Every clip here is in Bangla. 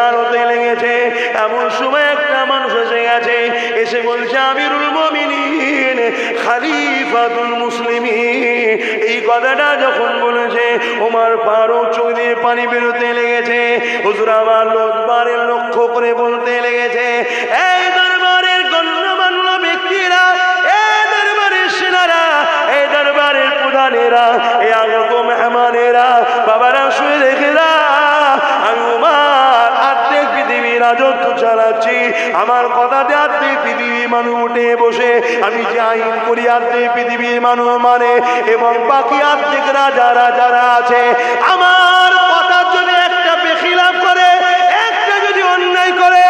পেরেশান হতে লেগেছে। এমন সময় একটা মানুষ এসে গেছে, এসে বলছে আমিরুল মুমিনিন খলিফাতুল মুসলিমিন। এই কথাটা যখন বলেছে ওমর ফারুক চোখ দিয়ে পানি বেরোতে লেগেছে। হুজুর আমার দরবারের লক্ষ্য করে বলতে লেগেছে, এই দরবারের গণ্যমান্য ব্যক্তিরা, এই দরবারের সেনারা, এই দরবারের প্রধানেরা, এই আগত মেহমানেরা, বাবারা শুয়ে দেখে না, আমি ওমর অর্ধেক পৃথিবীর রাজত্ব চালাচ্ছি। আমার কথাতে অর্ধেক পৃথিবীর মানুষ উঠে বসে আমি যে আইন করি অর্ধেক পৃথিবীর মানুষ মানে, এবং বাকি অর্ধেক রাজারা যারা আছে আমার কথা যদি একটা বেখিলাফ করে, একটা যদি অন্যায় করে,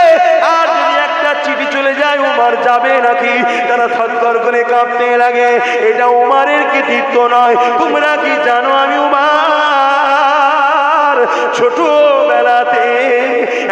আর যদি একটা চিঠি চলে যায় ওমর যাবে নাকি, তারা থরথর করে কাঁপতে লাগে। এটা ওমরের কৃতিত্ব নয়। তোমরা কি জানো আমি ওমর ছোটবেলাতে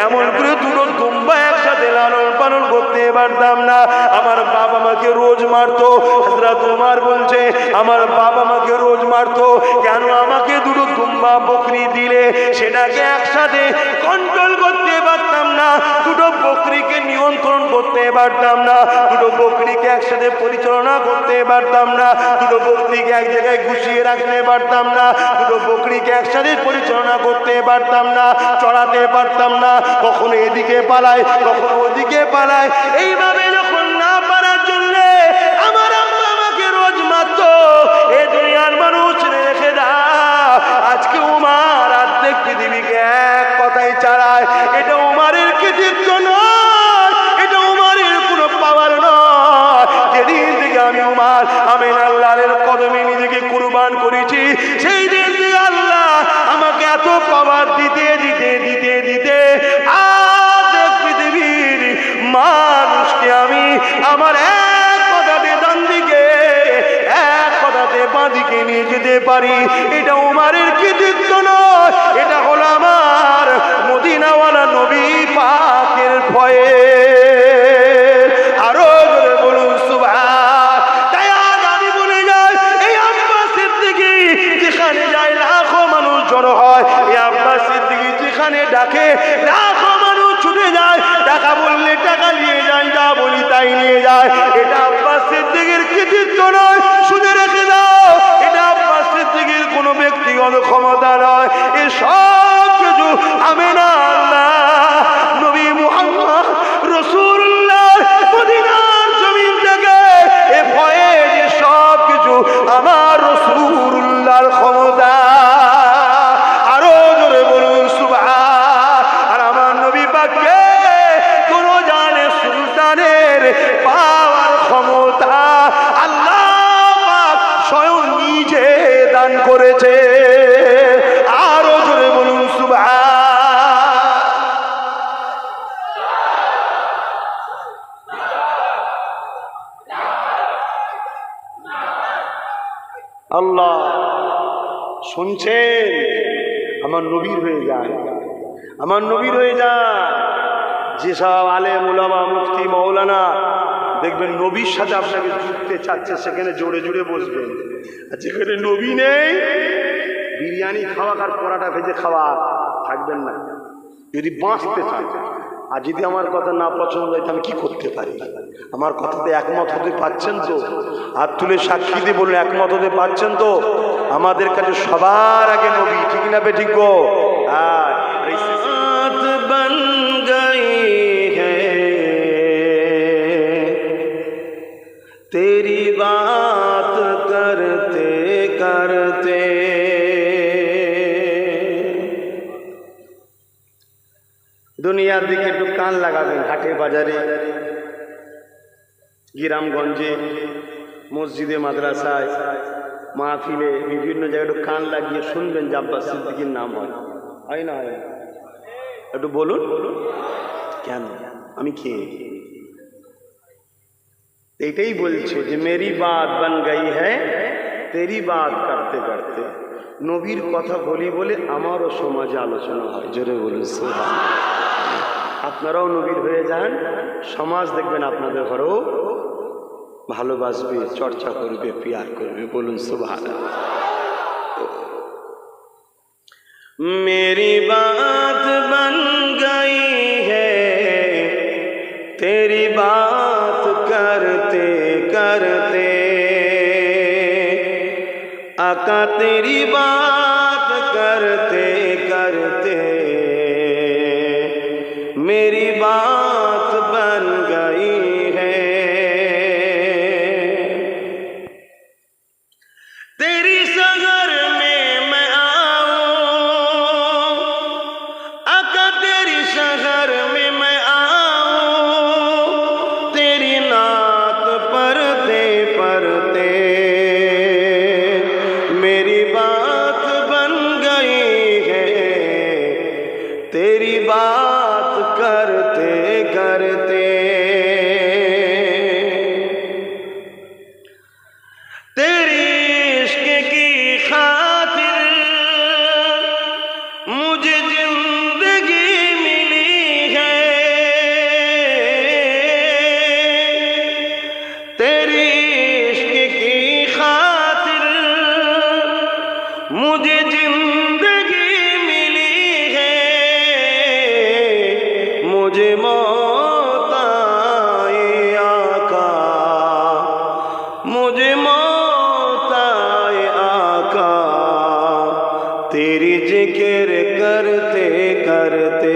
এমন করে দুটো দুম্বা একসাথে লালন পালন করতে পারতাম না। আমার বাবা মাকে রোজ মারতো। হযরত ওমর বলছে আমার বাবা মাকে রোজ মারতো। কেন? আমাকে দুটো দুম্বা বকরি দিলে সেটাকে একসাথে কন্ট্রোল করতে পারতাম না, দুটো বকরিকে নিয়ন্ত্রণ করতে পারতাম না, দুটো বকরিকে একসাথে পরিচালনা করতে পারতাম না, দুটো বকরিকে এক জায়গায় গুছিয়ে রাখতে পারতাম না, দুটো বকরিকে একসাথে পরিচালনা করতে পারতাম না, চড়াতে পারতাম না, কখনো এদিকে পালায় কখনো ওদিকে পালায়। এইভাবে যখন না পারার জন্য আমার আম্মা আমাকে রোজ মারতো। এই দুনিয়ার মানুষ রেখে দাও, আজকে ওমর অর্ধেক পৃথিবীকে এক কথাই চালায়। এটা ওমরের কৃতিত্ব নয়, এটা ওমরের কোনো পাওয়ার নয়। যেদিন থেকে আমি ওমর আমিন আল্লাহর কদমে নিজেকে কুরবান করেছি, সেই দিন থেকে আল্লাহ আমাকে এত পাওয়ার দিতে দিতে দিতে দিতে অর্ধেক পৃথিবীর মানুষকে আমি আমার এক কথাতে ডান দিকে, এক কথাতে বাঁ দিকে নিয়ে যেতে পারি। এটা ওমরের কৃতিত্ব নয়, এটা হলো আমার মদিনাওয়ালা নবী পাকের ভয়ে। আরো জোরে বলুন সুবহান। তাই আজ আমি বলে যাই, এই আব্বাস সিদ্দিকী যেখানে যায় লাখো মানুষ জড়ো হয়, এই আব্বাস সিদ্দিকী যেখানে ডাকে লাখো মানুষ ছুটে যায়। টাকা বললে টাকা নিয়ে যায়, যা বলি তাই নিয়ে যায়। এটা আব্বাস সিদ্দিকীর কৃতিত্ব নয়, শুনে রেখে দাও। এটা আব্বাস সিদ্দিকীর কোনো ব্যক্তিগত ক্ষমতা নয়। এ সব কিছু আমিনা আল্লাহ নবী মুহাম্মদ রাসূলুল্লাহ মদিনার জমিন থেকে এ ভয়ে যে সব কিছু আমার রাসূলুল্লাহর ক্ষমতা। আরো জোরে বলুন সুবহান। আর আমার নবী পাককে কোন জানে সুলতানের পাওয়ার ক্ষমতা আল্লাহ পাক স্বয়ং নিজে দান করেছে। আরো জোরে বলুন সুবহান। আল্লাহ শুনছেন? আমার নবীর হয়ে যান, আমার নবীর হয়ে যান। যেসব আলেম উলামা মুফতি মৌলানা দেখবেন নবীর সাথে আপনাকে জুড়তে চাচ্ছে, সেখানে জোরে জোরে বসবেন। আর যেখানে নবী নেই, বিরিয়ানি খাওয়া আর পরাটা ভেজে খাওয়া থাকবেন না যদি বাঁচতে চান। আর যদি আমার কথা না পছন্দ হয়, আমি কি করতে পারি? আমার কথাতে একমত হতে পারছেন তো? হাত তুলে সাক্ষী দিয়ে বলুন একমত হতে পারছেন তো? আমাদের কাছে সবার আগে নবী, ঠিক না বে ঠিক গো? বন গই তেরি বাত করতে করতে। দুনিয়ার দিকে একটু কান লাগাবেন। হাটে বাজারে, গ্রামগঞ্জে, মসজিদে, মাদ্রাসায়, মাহফিলে, বিভিন্ন জায়গায় একটু কান লাগিয়ে শুনবেন যে আব্বাস সিদ্দিকীর নাম হয়। হয় না? হয়? একটু বলুন কেন? আমি কে? এটাই বলছে যে মেরি বাত বন গই হ্যায় তেরি বাত করতে করতে। নবীর কথা বলি বলে আমারও সমাজে আলোচনা হয়। জোরে বলুন সুবহানাল্লাহ। আপনারাও নবীর হয়ে যান, সমাজ দেখবেন আপনাদের ঘরেও ভালোবাসবে, চর্চা করবে, পিয়ার করবে। বলুন সুবহানাল্লাহ। मेरी बात बन गई तेरी बात करते करते आका तेरी बात करते करते मेरी बात बन गई है। तेरी सगर में मैं आऊं आका तेरी सगर में मैं आऊं तेरी नात पढ़ते पढ़ते मेरी बात बन गई है। तेरी बात करते करते तेरी इश्क की खातिर मुझे जिंदगी मिली है। तेरी इश्क की खातिर मुझे जिंदगी मिली है। मुझे मौत आए आका मुझे मौत आए आका तेरी जिक्र करते करते।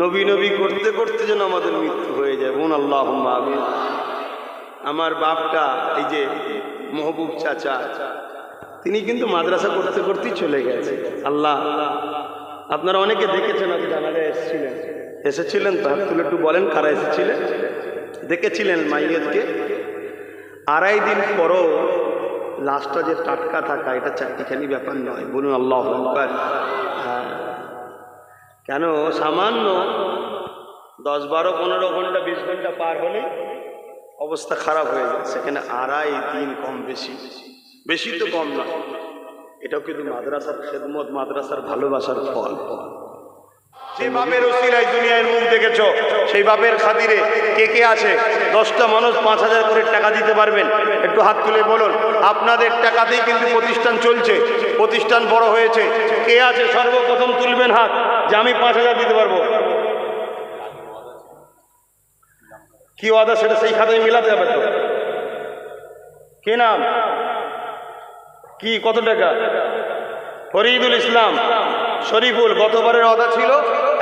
নবী নবী করতে করতে যেন আমাদের মৃত্যু হয়ে যায়। বোন আল্লাহুম্মা আমিন। আমার বাপটা এই যে মহবুব চাচা তিনি কিন্তু মাদ্রাসা করতে করতেই চলে গেছে। আল্লাহ আপনারা অনেকে দেখেছেন, আজ জানাজায় এসেছিলেন তো হাত তুলে একটু বলেন কারা এসেছিলেন, দেখেছিলেন মাইয়াতকে। 2.5 দিন পরও লাশটা যে টাটকা থাকা এটা চারটিখানি ব্যাপার নয়। বলুন আল্লাহু আকবার। হ্যাঁ, কেন সামান্য 10, 12, 15 ঘন্টা 20 ঘন্টা পার হলে অবস্থা খারাপ হয়ে যায়। সেখানে 2.5 দিন কম বেশি, বেশি তো কম না। এটাও কিন্তু মাদ্রাসার খেদমত, মাদ্রাসার ভালোবাসার ফল। যে বাপের ওসিলায় দুনিয়ার মুখ দেখেছো সেই বাপের খাতিরে কে কে আছে? 10টা মানুষ 5000 করে টাকা দিতে পারবেন? একটু হাত তুলে বলুন। আপনাদের টাকাতেই কিন্তু প্রতিষ্ঠান চলছে, প্রতিষ্ঠান বড় হয়েছে। কে আছে সর্বপ্রথম তুলবেন হাত যে আমি 5000 দিতে পারবো? কি ওয়াদা সেটা সেই খাতায় মিলাতে হবে তো। কি নাম, কি, কত টাকা? ফরিদুল ইসলাম শরীফুল। গতবারের ওয়াদা ছিল,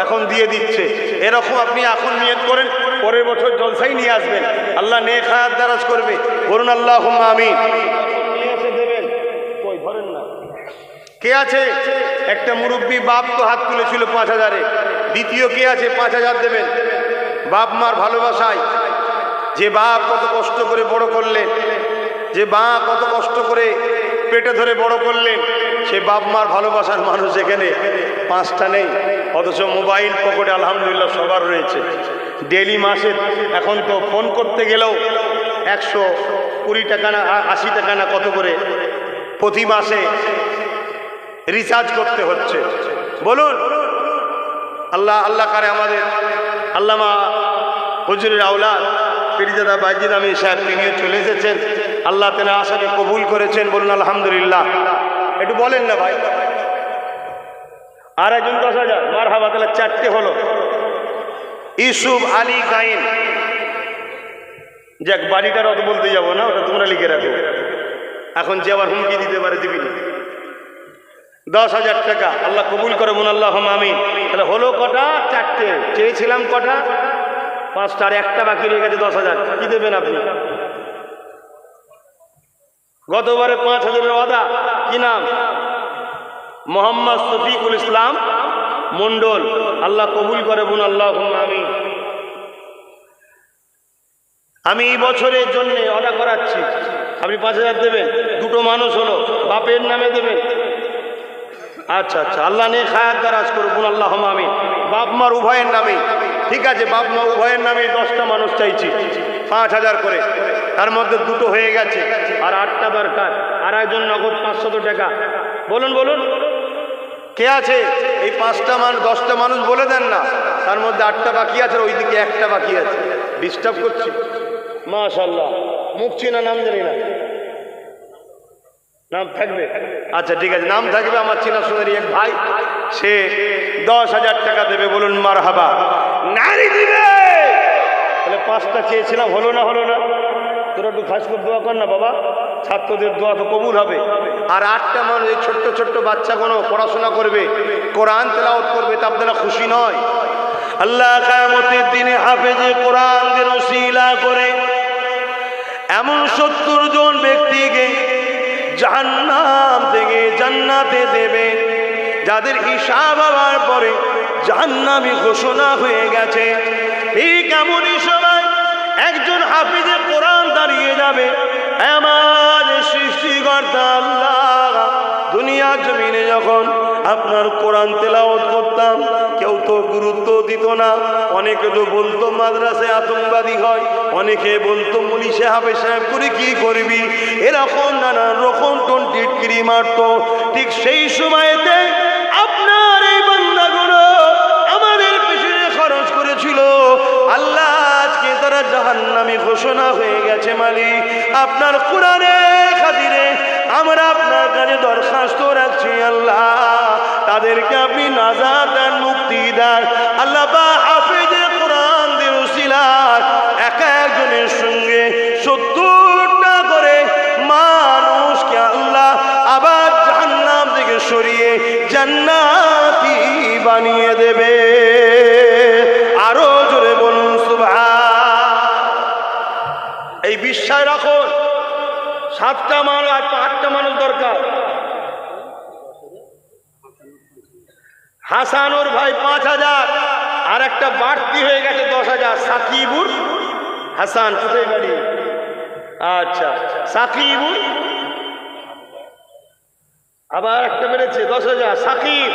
এখন দিয়ে দিচ্ছে। এরকম আপনি এখন নিয়ত করেন, পরের বছর জলসাই নিয়ে আসবেন, আল্লাহ নেক হায়াত দারাজ করবে। বলুন আল্লাহুম্মা আমিন। ধরেন না, কে আছে? একটা মুরব্বী বাপ তো হাত তুলেছিল 5000-এ। দ্বিতীয় কে আছে? 5000 দেবেন। বাপ মার ভালোবাসায়, যে বাপ কত কষ্ট করে বড় করলেন, যে বাপ কত কষ্ট করে পেটে ধরে বড় করলেন, সে বাপ মার ভালোবাসার মানুষ এখানে 5টা নেই। অথচ মোবাইল পকেটে আলহামদুলিল্লাহ সবার রয়েছে। ডেলি মাসে এখন তো ফোন করতে গেলেও 120 টাকা না 80 টাকা না কত করে প্রতি মাসে রিচার্জ করতে হচ্ছে। বলুন আল্লাহ আল্লাহ করে আমাদের আল্লামা হুজুরের আওলাদ পীরজাদা বাইজিদ আমিন সাহেব, তিনিও চলে এসেছেন। আল্লাহ তেনা আশাকে কবুল করেছেন। বলুন আলহামদুলিল্লাহ। একটু বলেন না ভাই। আর একজন 10,000। মারহাবা, তাহলে 4টে হলো। ইউসুফ আলী গাইন, যাক বাড়িটার অত বলতে যাবো না, ওটা তোমরা লিখে রাখো। এখন যে আবার হুমকি দিতে পারে দিবি না। 10,000 টাকা আল্লাহ কবুল করে। বোন আল্লাহুম্মা আমিন। তাহলে হলো কটা? 4টে। চেয়েছিলাম কটা? 5টা, আর একটা বাকি রয়ে গেছে 10,000। কি দেবেন আপনি? গতবারে 5000-এর ওয়াদা। কি নাম? মোহাম্মদ শফিকুল ইসলাম মন্ডল। আল্লাহ কবুল করে। বোন আল্লাহুম্মা আমিন। আমি এই বছরের জন্য অর্ডার করাচ্ছি, আপনি 5000 দেবেন। 2টো মানুষ হলো, বাপের নামে দেবেন। আচ্ছা আচ্ছা, আল্লাহ নেক হায়াত দারাজ করুন। বোন আল্লাহুম্মা আমিন। বাপ মার উভয়ের নামে, ঠিক আছে, বাপ মা উভয়ের নামে 10টা মানুষ চাইছি, 5000 করে। তার মধ্যে 2টো হয়ে গেছে, আর 8টা দরকার। আর একজন নগদ 500 টাকা। বলুন বলুন, কে আছে? এই 5টা মানুষ 10টা মানুষ বলে দেন না। তার মধ্যে 8টা বাকি আছে, ওইদিকে 1টা বাকি আছে। ডিস্টার্ব করছি? মাশাআল্লাহ। মুখ চিনা নাম জানি না। নাম থাকবে? আচ্ছা ঠিক আছে, নাম থাকবে। আমার চেনা শোনারই এক ভাই, সে 10,000 টাকা দেবে, বলুন মারহাবা। নারী দিবে। তাহলে 5টা চেয়েছিলাম, হলো না? তোরা একটু খাস করে দোয়া কর না বাবা, ছাত্রদের দোয়া তো কবুল হবে। আর 8টা মানুষ, এই ছোট্ট ছোট্ট বাচ্চাগুলো পড়াশোনা করবে, কোরআন তেলাওয়াত করবে, তা আপনারা খুশি নয়? আল্লাহ কিয়ামতের দিনে হাফেজে কোরআনদের ওসিলা করে এমন 70 জন ব্যক্তিকে জাহান্নাম থেকে জান্নাতে দেবে, যাদের হিসাব হওয়ার পরে জাহান্নামী ঘোষণা হয়ে গেছে। ঠিক এমনই সময় একজন হাফিজে কোরআন দাঁড়িয়ে যাবে, আমার সৃষ্টিকর্তা আল্লাহ, দুনিয়ার জমিনে যখন আপনার কোরআন তেলাওয়াত করতাম কেউ তো গুরুত্ব দিত না। অনেকে তো বলতো মাদ্রাসায় আতঙ্কবাদী হয়, অনেকে বলতো মুলি সাহেব সাহেব করে কি করবি, এরকম নানান রকম টিটকিরি মারত। ঠিক সেই সময়তে আপনার এই বান্দাগুলো আমাদের পেছনে খরচ করেছিল, আল্লাহ আজকে তারা জাহান্নামী ঘোষণা হয়ে গেছে। মালিক, আপনার কোরআনের খাতিরে আমরা আপনার কাছে দরখাস্ত রাখছি, আল্লাহ তাদেরকে আপনি নাজাত দেন, মুক্তি দেন। আল্লাহ বা হাফেজে কোরআনদের উসিলায় এক একজনের সঙ্গে 70টা করে মানুষকে আল্লাহ আবার জাহান্নাম থেকে সরিয়ে জান্নাতি বানিয়ে দেবে। আরো জোরে বলুন সুবহান। এই বিশ্বাস রাখুন, 7টা মানুষ আর 8টা মানুষ দরকার। হাসানুর ভাই 5,000, আর একটা বাড়তি হয়ে গেছে 10,000। সাকিবুর হাসান কোথায় বাড়ি? আচ্ছা, সাকিবুর আবার একটা বেড়েছে 10,000। সাকিব,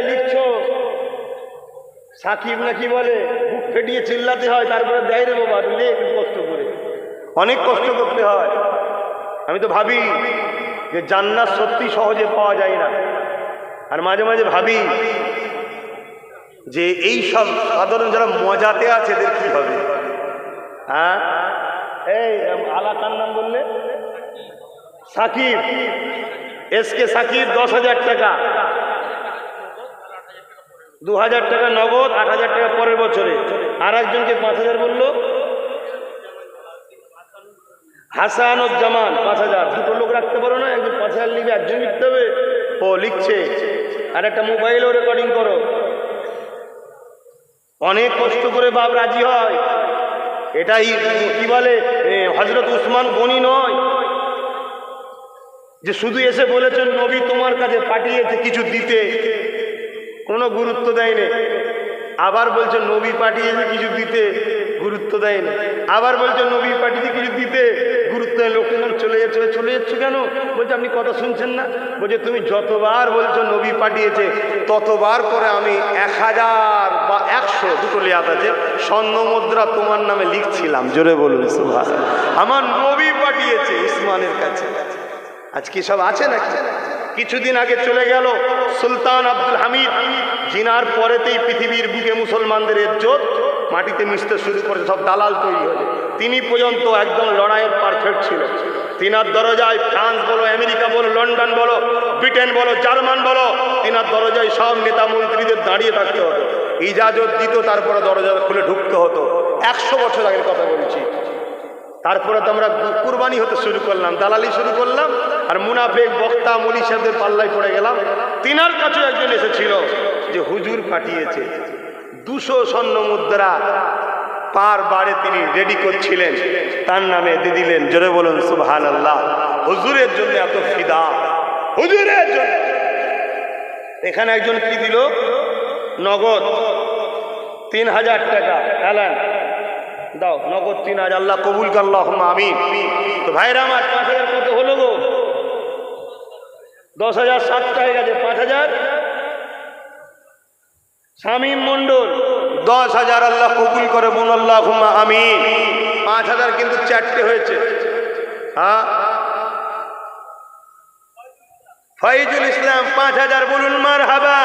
লিখছো সাকিব নাকি বলে, বুক ফেটিয়ে চিল্লাতে হয়, তারপরে দেয় রে বাবা, লেখ কষ্ট করে, অনেক কষ্ট করতে হয়। আমি তো ভাবি যে জান্নাত সত্যি সহজে পাওয়া যায় না, আর মাঝে মাঝে ভাবি যে এই সব সাধারণ যারা মজাতে আছে এদের কি হবে। হ্যাঁ, এই আলাকার নাম বললে সাকিব, এসকে সাকিব 10,000 টাকা, 2,000 টাকা নগদ, 8,000 টাকা পরের বছরে। আর একজনকে 5,000 বললো, হাসানুজ্জামান 5,000। দুটো লোক রাখতে পারো না? একজন 5,000 লিখবে, একজন লিখতে হবে। ও লিখছে, আর একটা মোবাইলও রেকর্ডিং করো। অনেক কষ্ট করে বাপ রাজি হয়। এটাই কি বলে, হযরত উসমান গনি নয় যে শুধু এসে বলেছেন নবী তোমার কাছে পাঠিয়েছে কিছু দিতে, কোনো গুরুত্ব দেয়নি। আবার বলছে নবী পাঠিয়েছে কিছু দিতে, গুরুত্ব দেয়নি। আবার বলছে নবী পাঠিয়েছে কিছু দিতে, গুরুত্ব দেয়। লোকটা চলে যাচ্ছে কেন? বলছে আপনি কথা শুনছেন না? বলছে তুমি যতবার বলছো নবী পাঠিয়েছে, ততবার করে আমি 1000 বা 100, দুটো লিয়াত আছে, স্বর্ণ মুদ্রা তোমার নামে লিখছিলাম। জোরে বলুন সুবহানাল্লাহ। আমার নবী পাঠিয়েছে উসমানের কাছে। আজ কি সব আছে নাকি? কিছুদিন আগে চলে গেল সুলতান আব্দুল হামিদ, জিনার পরেতেই পৃথিবীর বুকে মুসলমানদের ইজ্জত মাটিতে মিশতে শুরু করে, সব দালাল তৈরি হয়েছে। তিনি পর্যন্ত একদম লড়াইয়ের পারফেক্ট ছিল। তিনার দরজায় ফ্রান্স বলো, আমেরিকা বলো, লন্ডন বলো, ব্রিটেন বলো, জার্মান বলো, তিনার দরজায় সব নেতা মন্ত্রীদের দাঁড়িয়ে থাকতে হতো, ইজাজত দিত, তারপরে দরজা খুলে ঢুকতে হতো। 100 বছর আগের কথা বলছি। তারপরে তো আমরা কুরবানি হতে শুরু করলাম, দালালি শুরু করলাম, আর মুনাফেক বক্তা মুলি সাহেবদের পাল্লায় পড়ে গেলাম। তিনার কাছে একজন এসেছিল যে হুজুর পাঠিয়েছে 200 স্বর্ণ মুদ্রা পার বারে তিনি রেডি করছিলেন, তার নামে দিয়ে দিলেন। জোরে বলুন সুবহানাল্লাহ। হুজুরের জন্য এত ফিদা, হুজুরের জন্য। এখানে একজন কি দিল নগদ 3,000 টাকা। এলান দাও নগদ 3,000, আল্লাহ কবুল কর, আল্লাহুম্মা আমিন। তো ভাইরা আমার 5,000 কত হলো গো? 10,000 7টা হয়ে গেছে, 5,000। শামীম মন্ডল 10,000, আল্লাহ কবুল করে, বলুন আল্লাহুম্মা আমিন। 5,000 কিন্তু 4টে হয়েছে। হ্যাঁ, ফয়জুল ইসলাম 5,000, বলুন মারহাবা।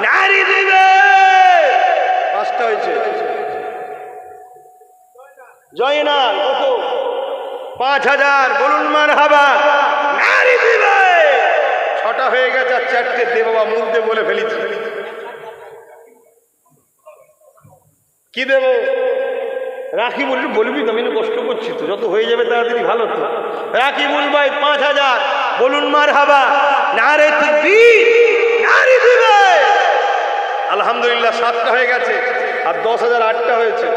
নারী দিবে 5টা হয়েছে। জয়নাল কত? 5,000, বলুন মারহাবা। নারী ছটা হয়ে গেছে আর চারটে দে বাবা, মুখ দিয়ে বলে ফেলেছি। কি দেবো? রাখি বলবি, বলবি তো, আমি কষ্ট করছি তো, যত হয়ে যাবে তাড়াতাড়ি ভালো তো। রাখি বলবাই 5000, বলুন মারহাবা, নারে তাকবীর, নারে দিবে। আলহামদুলিল্লাহ 7টা হয়ে গেছে আর 10,000 8টা হয়েছে।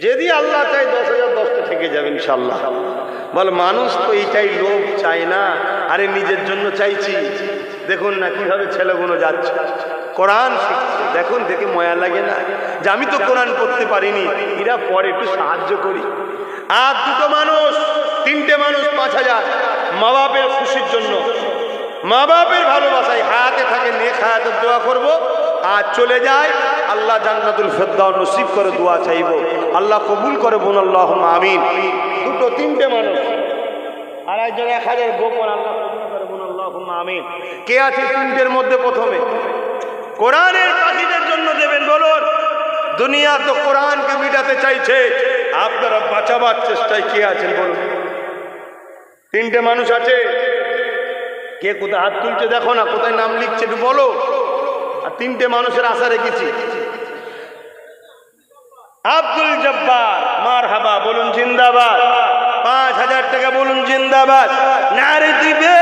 যদি আল্লাহ চাই 10,000 10টা থেকে যাবে ইনশাল্লাহ। বল মানুষ তো এইটাই লোভ চায় না, আরে নিজের জন্য চাইছি। দেখুন না কিভাবে ছেলেগুলো যাচ্ছে কোরআন শিখছে, দেখুন দেখে ময়া লাগে না যে আমি তো কোরআন পড়তে পারিনি, এরা পরে একটু সাহায্য করি। আর দুটো মানুষ, 3টে মানুষ 5000, মা বাপের খুশির জন্য, মা বাপের ভালোবাসায় হায়াতে থাকে নেক হায়াতের দোয়া করব। আর চলে যায় আল্লাহ জান্নাতুল ফেরদাউস নসিব করে দোয়া চাইব, আল্লাহ কবুল করে বোন আল্লাহুম্মা আমিন। দুটো 3টে মানুষ আর একজন 1000 গোপন, আল্লাহ কবুল করে বোন আল্লাহুম্মা আমিন। কে আছে 3টের মধ্যে? প্রথমে কোরআনের পাখিদের জন্য দেবেন বলুন। দুনিয়া তো কোরআনকে মিটাতে চাইছে, আপনারা বাঁচাবার চেষ্টায় কে আছেন বলুন? 3টে মানুষ আছে, কে কোথায় হাত তুলছে দেখো না, কোথায় নাম লিখছে একটু বলো। আর 3টে মানুষের আশা রেখেছি। আব্দুল জব্বার, মারহাবা, বলুন জিন্দাবাদ। 5000 টাকা বলুন জিন্দাবাদ, নারে দিবে।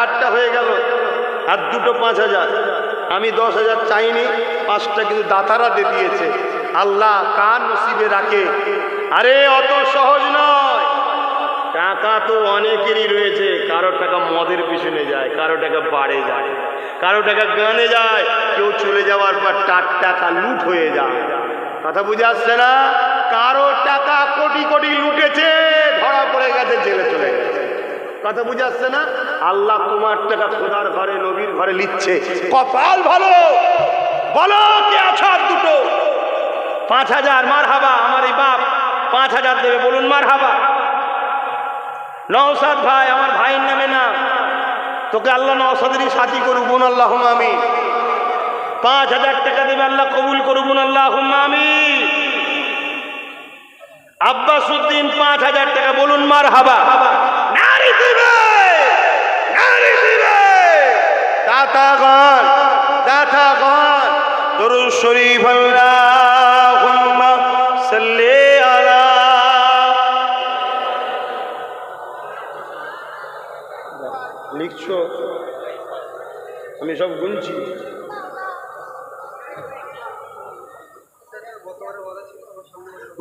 8টা হয়ে গেল আর দুটো 5000। আমি 10,000 চাইনি, 5টা কিন্তু দাতারা দিয়ে দিয়েছে। আল্লাহ কার নসিবে রাখে। আরে অত সহজ নয়, টাকা তো অনেকেরই রয়েছে। কারো টাকা মদের পিছনে যায়, কারো টাকা বাড়ে যায়, কারো টাকা গানে যায়, কেউ চলে যাওয়ার পর তার টাকা লুট হয়ে যায়। কথা বুঝে আসছে না? কারো টাকা কোটি কোটি লুটেছে, ধরা পড়ে গেছে, জেলে চলে গেছে। কথা বুঝে আসছে না? আল্লাহ তোমার টাকা খোদার ঘরে নবীর ঘরে লিখছে, কপাল ভালো। বলো কে আছো? দুটো 5000, মারহাবা। আমার এই বাপ 5000 দেবে, বলুন মারহাবা। নওশাদ ভাই, আমার ভাইয়ের নামে না, তোকে আল্লাহ নওশাদেরই সাথী করুক, বোন আল্লাহুম্মা আমিন। 5000 টাকা দেবে, আল্লাহ কবুল করুক, বোন আল্লাহুম্মা আমিন। আব্বাসউদ্দিন 5000 টাকা, বলুন মারহাবা। নারী দিবে, নারী দিবে। দাতাগণ, দাতাগণ, দরুদ শরীফ আল্লাহুম্মা সাল্লি আলা। লিখছো? আমি সব গুনছি।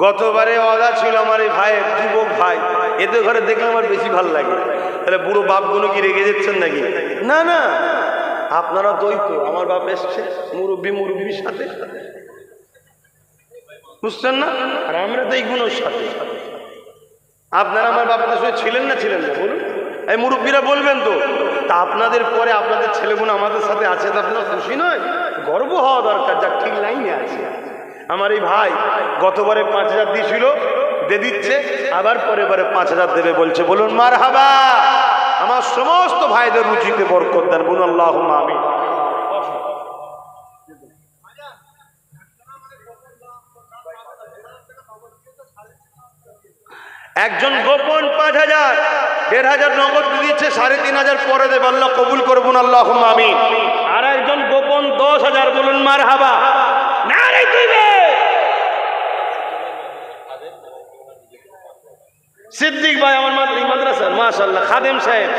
গতবারে ওয়াদা ছিল আমার এই ভাইয়ের, যুবক ভাই, এদের ঘরে দেখলে আমার বেশি ভালো লাগে। তাহলে বুড়ো বাপগুলো কি রেগে যাচ্ছেন নাকি? না না, আপনারা তো ওই তো আমার বাপ এসছে মুরব্বির সাথে, বুঝছেন না? আর আমরা তো এইগুলোর সাথে। আপনারা আমার বাপের সঙ্গে ছিলেন না, ছিলেন না বলুন? এই মুরব্বীরা বলবেন তো। তা আপনাদের পরে আপনাদের ছেলেগুলো আমাদের সাথে আছে, তা আপনারা খুশি নয়? গর্ব হওয়া দরকার, যা ঠিক লাইনে আছে। আমার এই ভাই গতবারে 5000 দিয়েছিল, দিয়ে দিচ্ছে, আবার পরের বারে 5000 দেবে বলছে, বলুন মারহাবা। আমার সমস্ত ভাইদের রুচিতে বরকত দেন, বলুন আল্লাহুম্মা আমিন। একজন গোপন 5000, 1500 নগদ দিচ্ছে, 3500 পরে দেবে, আল্লাহ কবুল করবেন, আল্লাহুম্মা আমিন। আর একজন গোপন 10000, বলুন মারহাবা। নারে দিবে। সিদ্দিক ভাই আমার মাদ্রাসার, মাশাআল্লাহ, খাদেম সাহেব,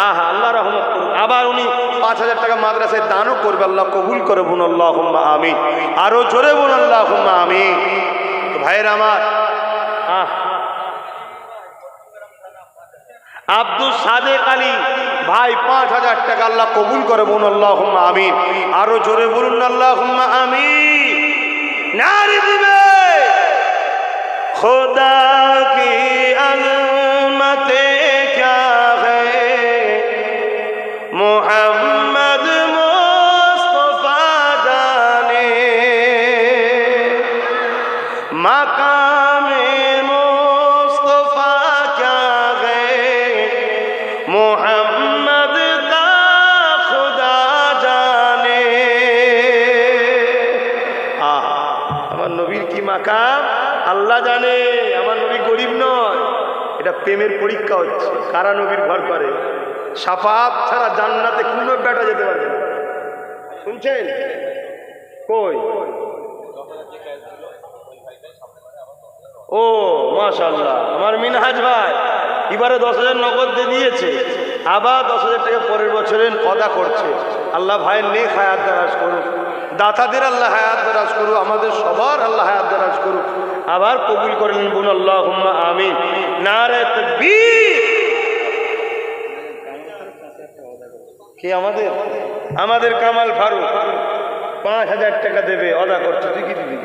আহা আল্লাহ রহমত করুন। আবার উনি 5000 টাকা মাদ্রাসায় দানও করবে, আল্লাহ কবুল করে বোন আল্লাহুম্মা আমিন। আরো জোরে বোন আল্লাহুম্মা আমিন। তো ভাইয়ের আমার, আব্দুল সাদেক আলী ভাই 5000 টাকা, আল্লাহ কবুল করে বোন আল্লাহুম্মা আমিন। আরো জোরে বলুন আল্লাহুম্মা আমিন। নারী দিবে। খোদা কি আজমতে ক্যা হ্যায়, মুহাম্মদ মুস্তাফা জানে, মাকামে মুস্তাফা ক্যা হ্যায়, মুহাম্মদ কা খুদা জানে। আমার নবীর কি মাকাম আল্লাহ জানে। আমার নবী গরিব নয়, এটা প্রেমের পরীক্ষা হচ্ছে। কারা নবীর ঘর করে? শাফাত ছাড়া জান্নাতে কোনো বেটা যেতে পারবে না। শুনছেন? কই? ও মাশাআল্লাহ, আমার মিনহাজ ভাই এবারে 10,000 নগদ দিয়ে দিয়েছে, আবার 10,000 টাকা পরের বছরে কথা করছে। আল্লাহ ভাইয়ের নেক হায়াত দারাজ করুক, দাতাদের আল্লাহ হায়াত দারাজ করুক, আমাদের সবার আল্লাহ হায়াত দারাজ করুক, আবার কবুল করে নিন বলুন আল্লাহুম্মা আমিন। নারে তাকবীর। কে আমাদের কামাল ফারুক 5,000 টাকা দেবে, অদা করছে। তুই কি দিবি?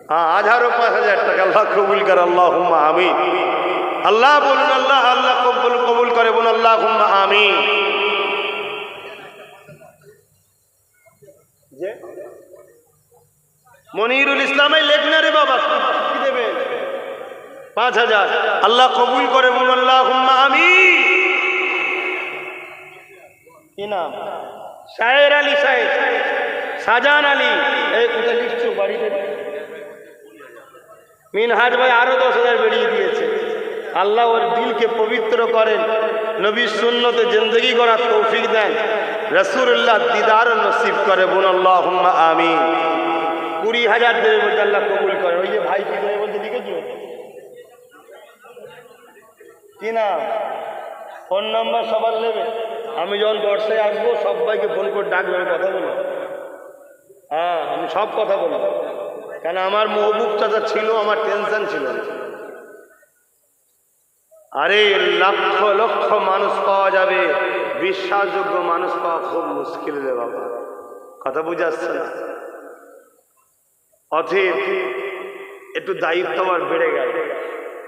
হ্যাঁ, আজহারও 5,000 টাকা। আল্লাহ কবুল করে আল্লাহুম্মা আমিন। আল্লাহ বলুন, আল্লাহ আল্লাহ কবুল করে বলুন আল্লাহুম্মা আমিন। মনিরুল ইসলামের লেখনা রে বাবা, কি দেবে? 5,000। আল্লাহ কবুল করে বলুন আল্লাহুম্মা আমিন। কি নাম? শায়ের আলী সাহেব, শাহজাহান আলী। এই কোথায় লিখছো? বাড়িতে মিনহাজ ভাই আরো 10,000 বেরিয়ে দিয়েছে। আল্লাহ ওর দিলকে পবিত্র করেন, নবীর সুন্নতে জিন্দগি করার তৌফিক দেন, রাসূলুল্লাহ দিদার নসিব করে বলুন আল্লাহুম্মা আমিন। 20,000 দেবে বলতে আল্লাহ কবুল করে। ওই যে ভাই কি দেবে বলতে লিখেছো? কি না? ফোন নাম্বার সবার নেবে। আমি যখন দর্শায় আসবো সবাইকে ফোন করে ডাকবো, আমি কথা বলবো। হ্যাঁ, আমি সব কথা বলবো, কেন আমার মহবুব চাচা ছিল, আমার টেনশন ছিল না। আরে লক্ষ লক্ষ মানুষ পাওয়া যাবে, বিশ্বাসযোগ্য মানুষ পাওয়া খুব মুশকিল রে বাবা। কথা বুঝে আসছে না? অতএব একটু দায়িত্ব আমার বেড়ে গেল।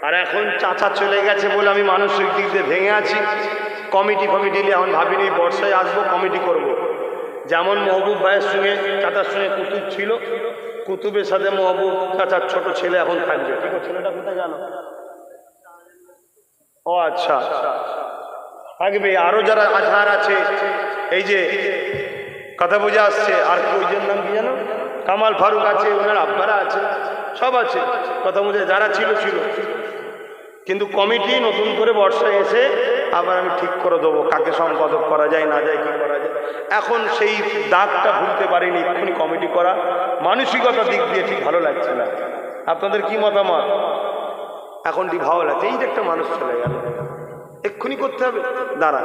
আর এখন চাচা চলে গেছে বলে আমি মানসিক দিক দিয়ে ভেঙে আছি। কমিটি নিয়ে এখন ভাবিনি বর্ষায় আসবো, কমিটি করব। যেমন মহবুব ভাইয়ের সঙ্গে চাচার সঙ্গে কুতুব ছিল, কুতুবের সাথে মহবুব চাচার ছোট ছেলে এখন থাকবে। ঠিক আছে? ছেলেটা কোথায় জানো? ও আচ্ছা, থাকবে। আরো যারা আজহার আছে, এই যে কথা বুঝে আসছে। আর ওইজনের নাম কি জানো? কামাল ফারুক আছে, ওনার আব্বারা আছে, সব আছে। কথা বুঝে যারা ছিল। কিন্তু কমিটি নতুন করে বর্ষায় এসে আবার আমি ঠিক করে দেবো, কাকে সম্পাদক করা যায় না যায়, কি করা যায়। এখন সেই দাগটা ভুলতে পারিনি। এক্ষুনি কমিটি করা মানসিকতা দিক দিয়ে ঠিক ভালো লাগছে না। আপনাদের কি মতামত? এখন ঠিক ভালো লাগছে। এই যে একটা মানুষ চলে গেল, এক্ষুনি করতে হবে। দাঁড়া,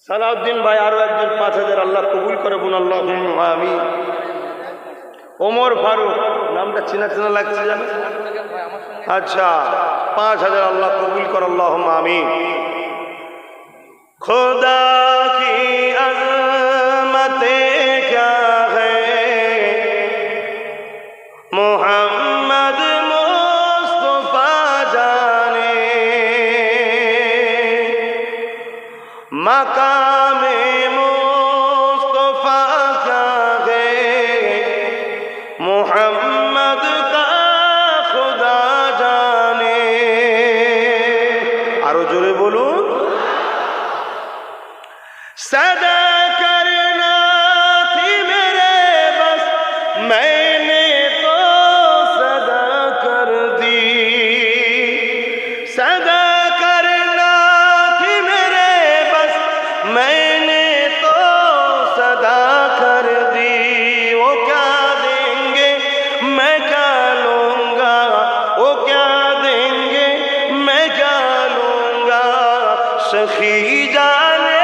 সালাউদ্দিন ভাই আরো একজন 5,000 আল্লাহ কবুল করে বলুন আল্লাহুম্মা আমিন। ওমর ফারুক, নামটা চেনা চেনা লাগছে জানো? আচ্ছা, 5,000 আল্লাহ কবুল কর আল্লাহুম্মা আমিন। খোদা কি আজমতে ক্যা হ্যায়, মোহাম্মদ মুস্তাফা জানে, মাকামে মুস্তাফা ক্যা হ্যায়, মোহাম্মদ কা খুদা জানে। আরো জোরে বলুন। सदा करना थी मेरे बस, मैंने तो सदा कर दी। सदा करना थी मेरे बस, मैंने तो सदा कर दी। वो क्या देंगे मैं क्या लूँगा, वो क्या देंगे मैं क्या लूँगा, सखी जाने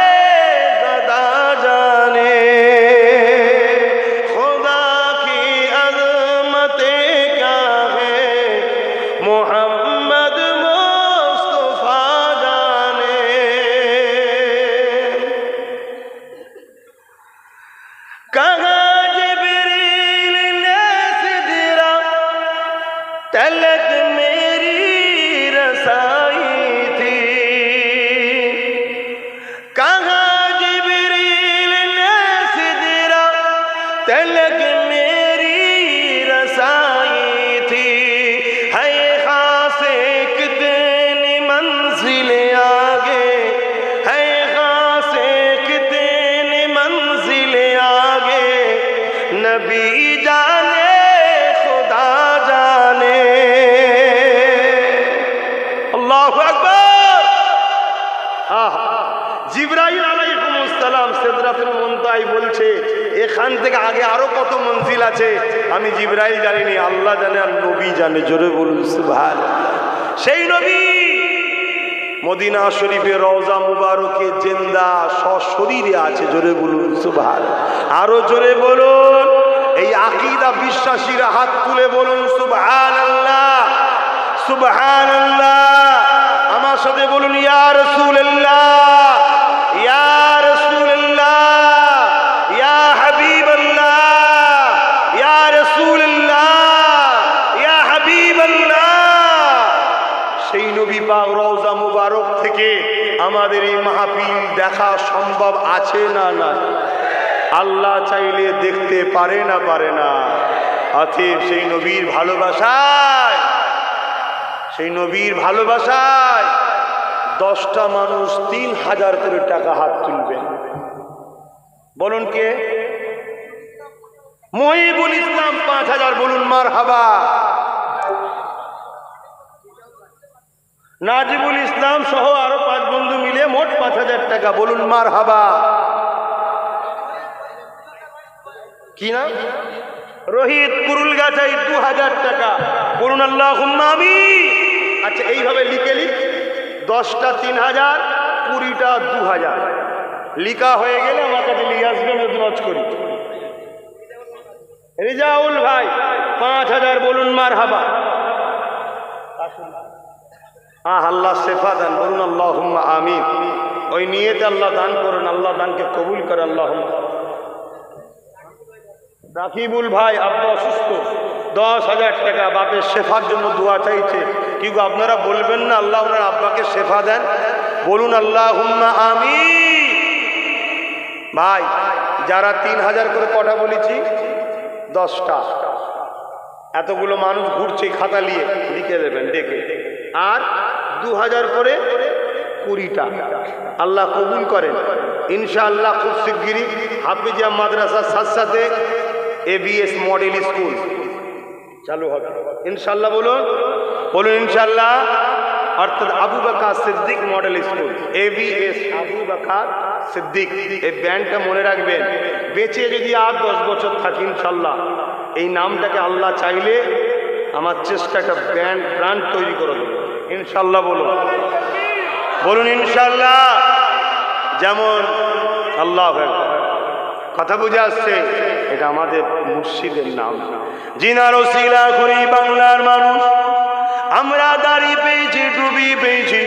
मोहम्मद मुस्तफा जाने। कहा जिब्रील ने सिदरा तलक मेरी रसाई थी, कहा जिब्रील ने सिदरा तलक मेरी रसाई थी। नबी जाने खुदा जाने। अल्लाहु अकबर। তাই বলছে এখান থেকে আগে আরো কত মঞ্জিল আছে আমি জিবরাইল জানিনি, আল্লাহ জানে আর নবী জানে। জোরে বলুন সুবহানাল্লাহ। সেই নবী মদিনা শরীফে রওজা মুবারকে জিন্দা সশরীরে আছে। জোরে বলুন সুবহানাল্লাহ। আরো জোরে বলুন। এই আকীদা বিশ্বাসীরা হাত তুলে বলুন সুবহানাল্লাহ, সুবহানাল্লাহ। আমার সাথে বলুন ইয়া রাসূলুল্লাহ, ইয়া রাসূলুল্লাহ, ইয়া হাবিবাল্লাহ, ইয়া রাসূলুল্লাহ, ইয়া হাবিবাল্লাহ। সেই নবী পাক রওজা মুবারক থেকে আমাদের এই মাহফিল দেখা সম্ভব আছে না? না, আল্লাহ চাইলে দেখতে পারে না? পারে না। অতএব সেই নবীর ভালোবাসায়, সেই নবীর ভালোবাসায় 10টা মানুষ 3000 করে টাকা হাত তুলবেন। বলুন কে? মহিবুল ইসলাম 5000। বলুন মারহাবা। নাজিবুল ইসলাম সহ আরো 5 বন্ধু মিলে মোট 5000 টাকা। বলুন মারহাবা। কি না? রোহিত কুরুলগাছাই 2000 টাকা। বলুন আল্লাহুম্মা আমিন। আচ্ছা, এইভাবে লিখে লিখ 10টা 3000, 20টা 2000 লিখা হয়ে গেলে আমার কাছে নিয়ে আসবেন, নজ করি। রিজাউল ভাই 5000। বলুন মারহাবা। আল্লাহ শেফা দেন। বলুন আল্লাহুম্মা আমিন। ওই নিয়তে আল্লাহ দান করুন, আল্লাহ দানকে কবুল করে। আল্লাহুম্মা। রাকিবুল ভাই আব্বা অসুস্থ, 10,000 টাকা বাপের শেফার জন্য দোয়া চাইছে। কি গো আপনারা বলবেন না আল্লাহ ওনার আব্বাকে শেফা দেন? বলুন আল্লাহুম্মা আমিন। ভাই যারা 3000 করে কটা বলেছি? 10টা। এতগুলো মানুষ ঘুরছে খাতা নিয়ে, লিখে দেবেন ডেকে। আর 2000 করে 20টা। আল্লাহ কবুল করেন ইনশাআল্লাহ। খুব শিগগিরই হাফিজিয়া মাদ্রাসার সাথে সাথে ABS মডেল স্কুল চালু হবে ইনশাআল্লাহ। বলুন, বলুন ইনশাআল্লাহ। অর্থাৎ Abu Bakr Siddique model school, ABS Abu Bakr Siddique. এই ব্যান্ডটা মনে রাখবেন। বেঁচে যদি আর 10 বছর থাকি ইনশাআল্লাহ, এই নামটাকে আল্লাহ চাইলে আমার চেষ্টা একটা ব্র্যান্ড তৈরি করে দেবো ইনশাআল্লাহ। বলুন, বলুন ইনশাআল্লাহ। যেমন আল্লাহ কথা বুঝে আসছে, এটা আমাদের মুর্শিদের নাম। জিনার ওসিলা করি বাংলার মানুষ আমরা দাড়ি পেয়েছি, টুপি পেয়েছি,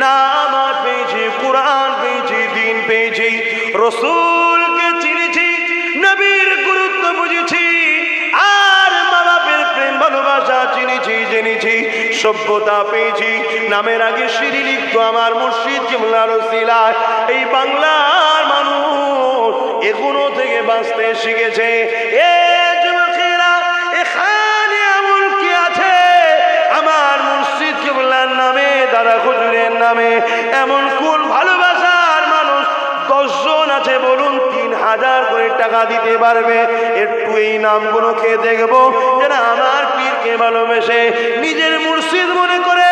নামাজ পেয়েছি, কোরআন পেয়েছি, দিন পেয়েছি, রসুলকে চিনেছি, নবীর গুরুত্ব বুঝেছি, আর মা বাপের প্রেম ভালোবাসা চিনেছি, জেনেছি, সভ্যতা পেয়েছি। নামের আগে সিঁড়ি লিখত আমার মুর্শিদ কিবলার ওসিলায়। এই বাংলার মানুষ এখনো থেকে বাঁচতে শিখেছে। এ যুবকেরা, এখানে এমন কি আছে আমার মুর্শিদ কিবলার নামে, দাদা হুজুরের নামে এমন কোন ভালোবাসার মানুষ 10 জন আছে? বলুন 3000 করে টাকা দিতে পারবে? একটু এই নামগুলোকে দেখবো যারা আমার পীরকে ভালোবেসে নিজের মুর্শিদ মনে করে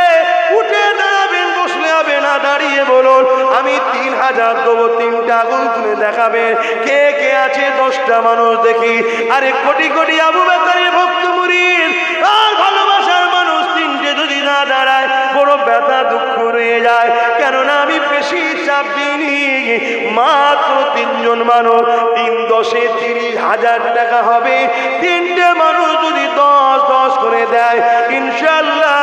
উঠে দাঁড়াবেন, বসলে হবে না, দাঁড়িয়ে বলুন আমি 3000 দেবো। 3টা আগুন তুলে দেখাবে কে কে আছে? 10টা মানুষ দেখি। আরে কোটি কোটি আবু বকরের ভক্ত মুরিদ আর ভালোবাসার মানুষ 3টে যদি না দাঁড়ায় বড় ব্যথা দুঃখ রয়ে যায়। কেননা আমি বেশি চাপ দিইনি, মাত্র 3 জন মানুষ। 3 10 30,000 টাকা হবে। 3টে মানুষ যদি 10 করে দেয় ইনশাআল্লাহ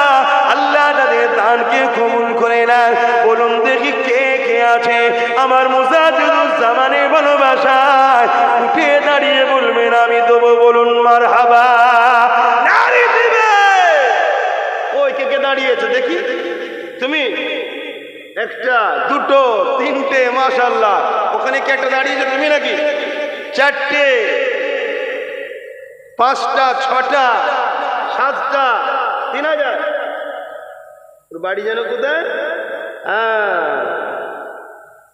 আল্লাহ তাদের দানকে কবুল করে নেন। বলুন দেখি কে কে আছে আমার মুজাহিদুজ্জামানের ভালোবাসায় উঠে দাঁড়িয়ে বলবেন আমি দেবো। বলুন মারহাবা। নারী দিবে। ওই কে কে দাঁড়িয়েছে দেখি? তুমি? 1টা 2টো 3টে মাশাআল্লাহ। ওখানে কে একটা দাঁড়িয়েছে? তুমি নাকি? 4টে 5টা 6টা 7টা 3000। বাড়ি যেন কোথায়?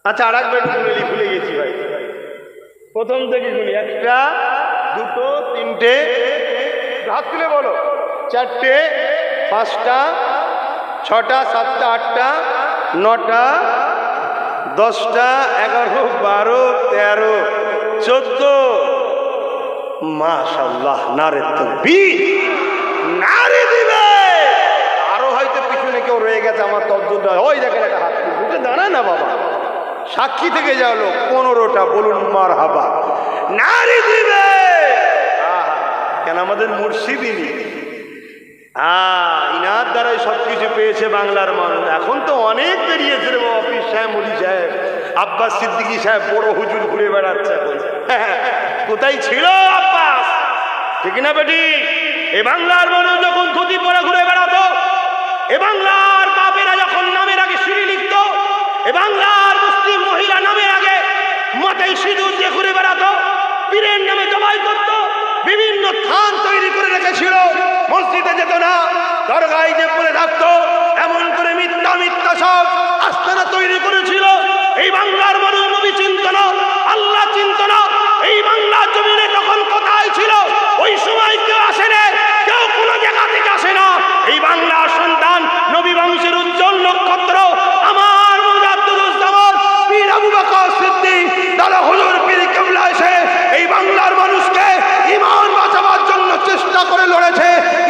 আচ্ছা আর একবার ভুলে গেছি ভাই, প্রথম থেকে শুনি। 1টা 2টো 3টে, হাত তুলে বলো। 4টে 5টা 6টা 7টা 8টা 9টা 10টা 11 12 13 14 মাশাআল্লাহ নারে তাকবীর নারে দিবে আরো হয়তো পিছনে কেউ রয়ে গেছে আমার তদ্দুর ওই দেখেন একটা হাত তুলে দাঁড়ায় না বাবা সাক্ষী থেকে যাও লোক 15টা বলুন মারহাবা নারে দিবে কেন আমাদের মুর্শিদিনী ইনার দ্বারাই সবকিছু পেয়েছে বাংলার মানুষ এখন তো অনেক বেরিয়েছে রে বাবা পীর সাহেব মুলি সাহেব আব্বাস সিদ্দিকী সাহেব বড় হুজুর ঘুরে বেড়াচ্ছে এখন কোথায় ছিল আব্বাস ঠিক না বেটি এ বাংলার মানুষ যখন ধুতি পরে ঘুরে বেড়াতো এ বাংলার বাপেরা যখন নামের আগে সিঁড়ি লিখত এ বাংলার মুসলিম মহিলা নামের আগে মাথায় সিঁদুর দিয়ে ঘুরে বেড়াতো পীরের নামে জবাই করতো বিভিন্ন থান তৈরি করে রেখেছিল মসজিদে যেত না দরগায় যে পড়ে থাকতো এমন করে মিথ্যা মিথ্যা সব আস্তানা তৈরি করেছিল এই বাংলার মানুষ নবী চিনত না আল্লাহ চিনত না এই বাংলার জমিনে যখন কোথায় ছিল ওই সময় কেউ আসে না কেউ কোনো জায়গা থেকে আসে না এই বাংলার সন্তান নবী বংশের উজ্জ্বল নক্ষত্র আমার মুজাদ্দিদুজ্জামান পীর আবু বকর সিদ্দিক দাদা হুজুর পীর কেবলা এসে এই বাংলার মানুষকে ঈমান বাঁচাবার জন্য চেষ্টা করে লড়েছে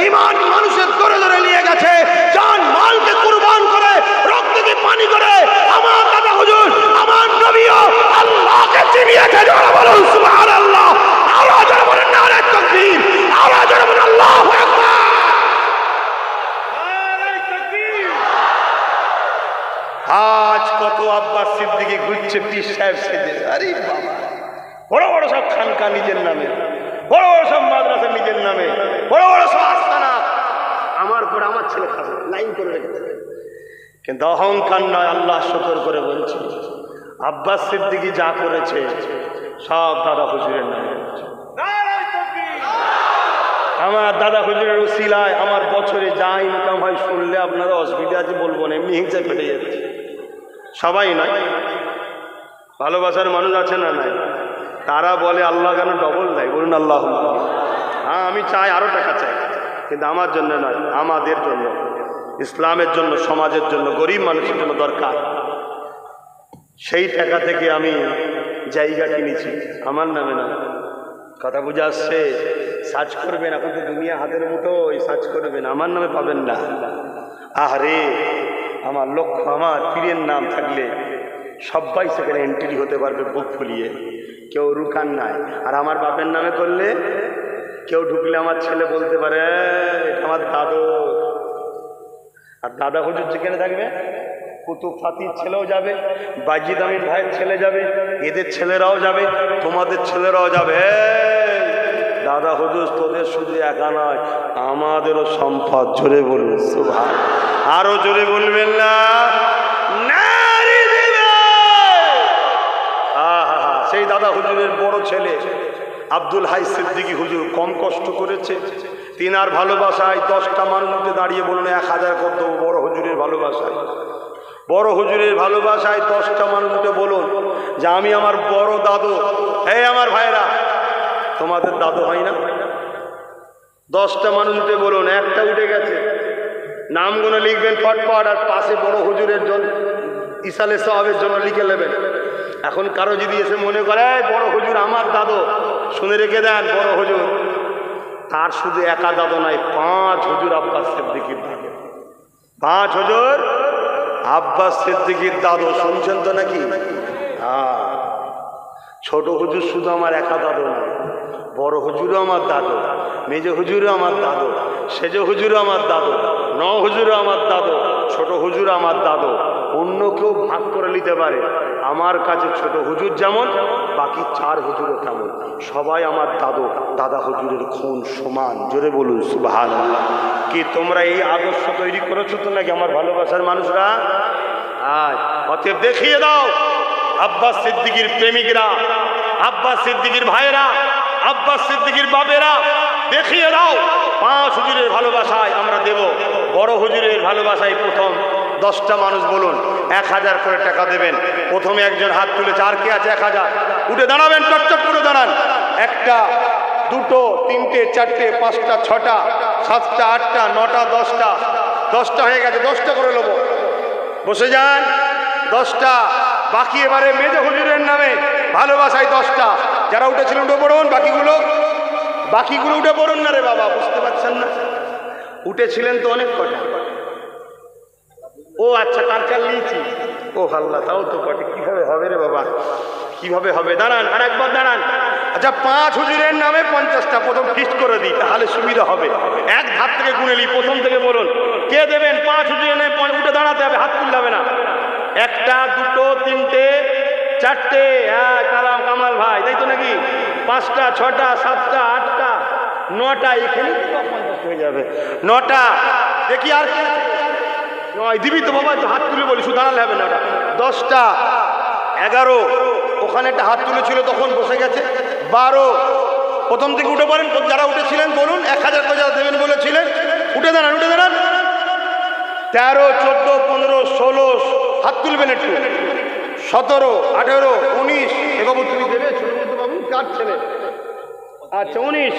ঈমান মানুষের ধরে ধরে নিয়ে গেছে জান মালকে কুরবান করে রক্তকে পানি করে আমার দাদা হুজুর আমার নবীও আল্লাহকে চিনিয়েছে যারা বলুন সুবহানাল্লাহ আওয়াজ করে বলেন নারে তাকবীর আওয়াজ করে বলেন আল্লাহু আকবার নারে তাকবীর আজ কত আব্বাস সিদ্দিকী ঘুরছে পীর সাহেব সেজে আরে বাবা বড় বড় সব খানকা নিজের নামে বড় বড় সব মাদ্রাসা নিজের নামে বড় বড় সব আস্তানা আমার পর আমার ছেলে খাবে লাইন করে রেখেছে কিন্তু অহংকার নয় আল্লাহ সতর করে বলছে আব্বাস সিদ্দিকী যা করেছে সব দাদা হুজুরের নামে আমার দাদা হুজুরের উসিলায় আমার বছরে যা ইনকাম হয় শুনলে আপনারা অসুবিধা আছে বলবো না এমনি হিংসা ফেটে যাচ্ছে সবাই নয় ভালোবাসার মানুষ আছে না নাই তারা বলে আল্লাহ কেন ডবল দেয় বলুন আল্লাহ হ্যাঁ আমি চাই আরো টাকা চাই কিন্তু আমার জন্য নয় আমাদের জন্য ইসলামের জন্য সমাজের জন্য গরিব মানুষের জন্য দরকার সেই টাকা থেকে আমি জায়গা কিনেছি আমার নামে না কথা বুঝে আসছে সার্চ করবেন এখন তো দুনিয়া হাতের মুঠোই সার্চ করবেন আমার নামে পাবেন না আরে আমার লক্ষ্য আমার পীরের নাম থাকলে সবাই সেখানে এন্ট্রি হতে পারবে বুক ফুলিয়ে কেউ রুকান নাই আর আমার বাপের নামে করলে কেউ ঢুকলে আমার ছেলে বলতে পারে এটা আমার দাদু আর দাদা হুজুর যেখানে থাকবে কুতুব ফাতির ছেলেও যাবে বাজিদ আমির ভাইয়ের ছেলে যাবে এদের ছেলেরাও যাবে তোমাদের ছেলেরাও যাবে দাদা হুজুর তোদের শুধু একা নয় আমাদেরও সম্পদ জোরে বলুন সুবহান আরো জোরে বলবেন না সেই দাদা হুজুরের বড় ছেলে আব্দুল হাই সিদ্দিকী হুজুর কম কষ্ট করেছে তিনার ভালোবাসায় 10টা মানুষকে দাঁড়িয়ে বলুন 1000 কত বড় হুজুরের ভালোবাসায় বড় হুজুরের ভালোবাসায় 10টা মানুষকে বলুন যে আমি আমার বড় দাদু এই আমার ভাইরা তোমাদের দাদু হয় না 10টা মানুষকে বলুন একটা উঠে গেছে নামগুলো লিখবেন ফটফট আর পাশে বড় হুজুরের জন্য ইসালে সাহাবের জন্য লিখে নেবেন এখন কারো যদি এসে মনে করে বড় হুজুর আমার দাদু শুনে রেখে দেন বড় হুজুর তার শুধু একা দাদু নাই 5 হুজুর আব্বাস সিদ্দিকীর দাদু 5 হুজুর আব্বাস সিদ্দিকীর দাদু শুনছেন তো নাকি হ্যাঁ ছোট হুজুর শুধু আমার একা দাদু না বড় হুজুরও আমার দাদু মেজ হুজুরও আমার দাদু সেজ হুজুরও আমার দাদু 9 হুজুরও আমার দাদু ছোট হুজুর আমার দাদু অন্য কেউ ভাগ করে নিতে পারে আমার কাছে ছোট হুজুর যেমন বাকি 4 হুজুরও তেমন সবাই আমার দাদু দাদা হুজুরের খুন সমান জোরে বলুন সুবহানাল্লাহ কি তোমরা এই আদর্শ তৈরি করেছো তো নাকি আমার ভালোবাসার মানুষরা অতএব দেখিয়ে দাও আব্বাস সিদ্দিকীর প্রেমিকরা আব্বাস সিদ্দিকীর ভাইয়েরা আব্বাস সিদ্দিকীর বাবেরা দেখিয়ে দাও 5 হুজুরের ভালোবাসায় আমরা দেব বড় হুজুরের ভালোবাসায় প্রথম 10টা মানুষ বলুন 1000 করে টাকা দেবেন প্রথমে একজন হাত তুলেছে আর কে আছে 1000 উঠে দাঁড়াবেন চটচট করে দাঁড়ান 1টা 2টো 3টে 4টে 5টা 6টা 7টা 8টা 9টা 10টা হয়ে গেছে 10টা করে নেবো বসে যান 10টা বাকি এবারে মেজ হুজুরের নামে ভালোবাসায় 10টা যারা উঠেছিলেন উঠে পড়ুন, বাকিগুলো উঠে পড়ুন না রে বাবা, বুঝতে পারছেন না? উঠেছিলেন তো অনেক কটা। ও আচ্ছা, কার নিয়েছি। ও আল্লাহ, তাও তো কটে। কিভাবে হবে রে বাবা, কিভাবে হবে? দাঁড়ান, আর একবার দাঁড়ান। আচ্ছা, 5 হুজুরের নামে 50টা প্রথম ফিক্সড করে দিই, তাহলে সুবিধা হবে। এক ধাপ থেকে গুনে নিই, প্রথম থেকে বলুন কে দেবেন। 5 হুজুরের নামে উঠে দাঁড়াতে হবে, হাত তুলতে হবে না। 1টা 2টো 3টে 4টে, হ্যাঁ কামাল ভাই, তাই তো নাকি? 5টা 6টা 7টা 8টা 9টা, এখানে 50 হয়ে যাবে। 9টা দেখি, আর নয় দিবি তো বাবা, হাত তুলে বলি, শুধু দাঁড়ালে হবে না। 10টা 11, ওখানে একটা হাত তুলেছিল তখন বসে গেছে। 12, প্রথম থেকে উঠে পড়েন, যারা উঠেছিলেন বলুন। 1000 করে যারা দেবেন বলেছিলেন উঠে দাঁড়ান, উঠে দাঁড়ান। 13, 14, 15, 16, হাত তুলবেন একটু। 17, 18, 19, এ বাবু তুমি দেবে, ছোট মতো বাবু, কার ছেলে? আচ্ছা, 19,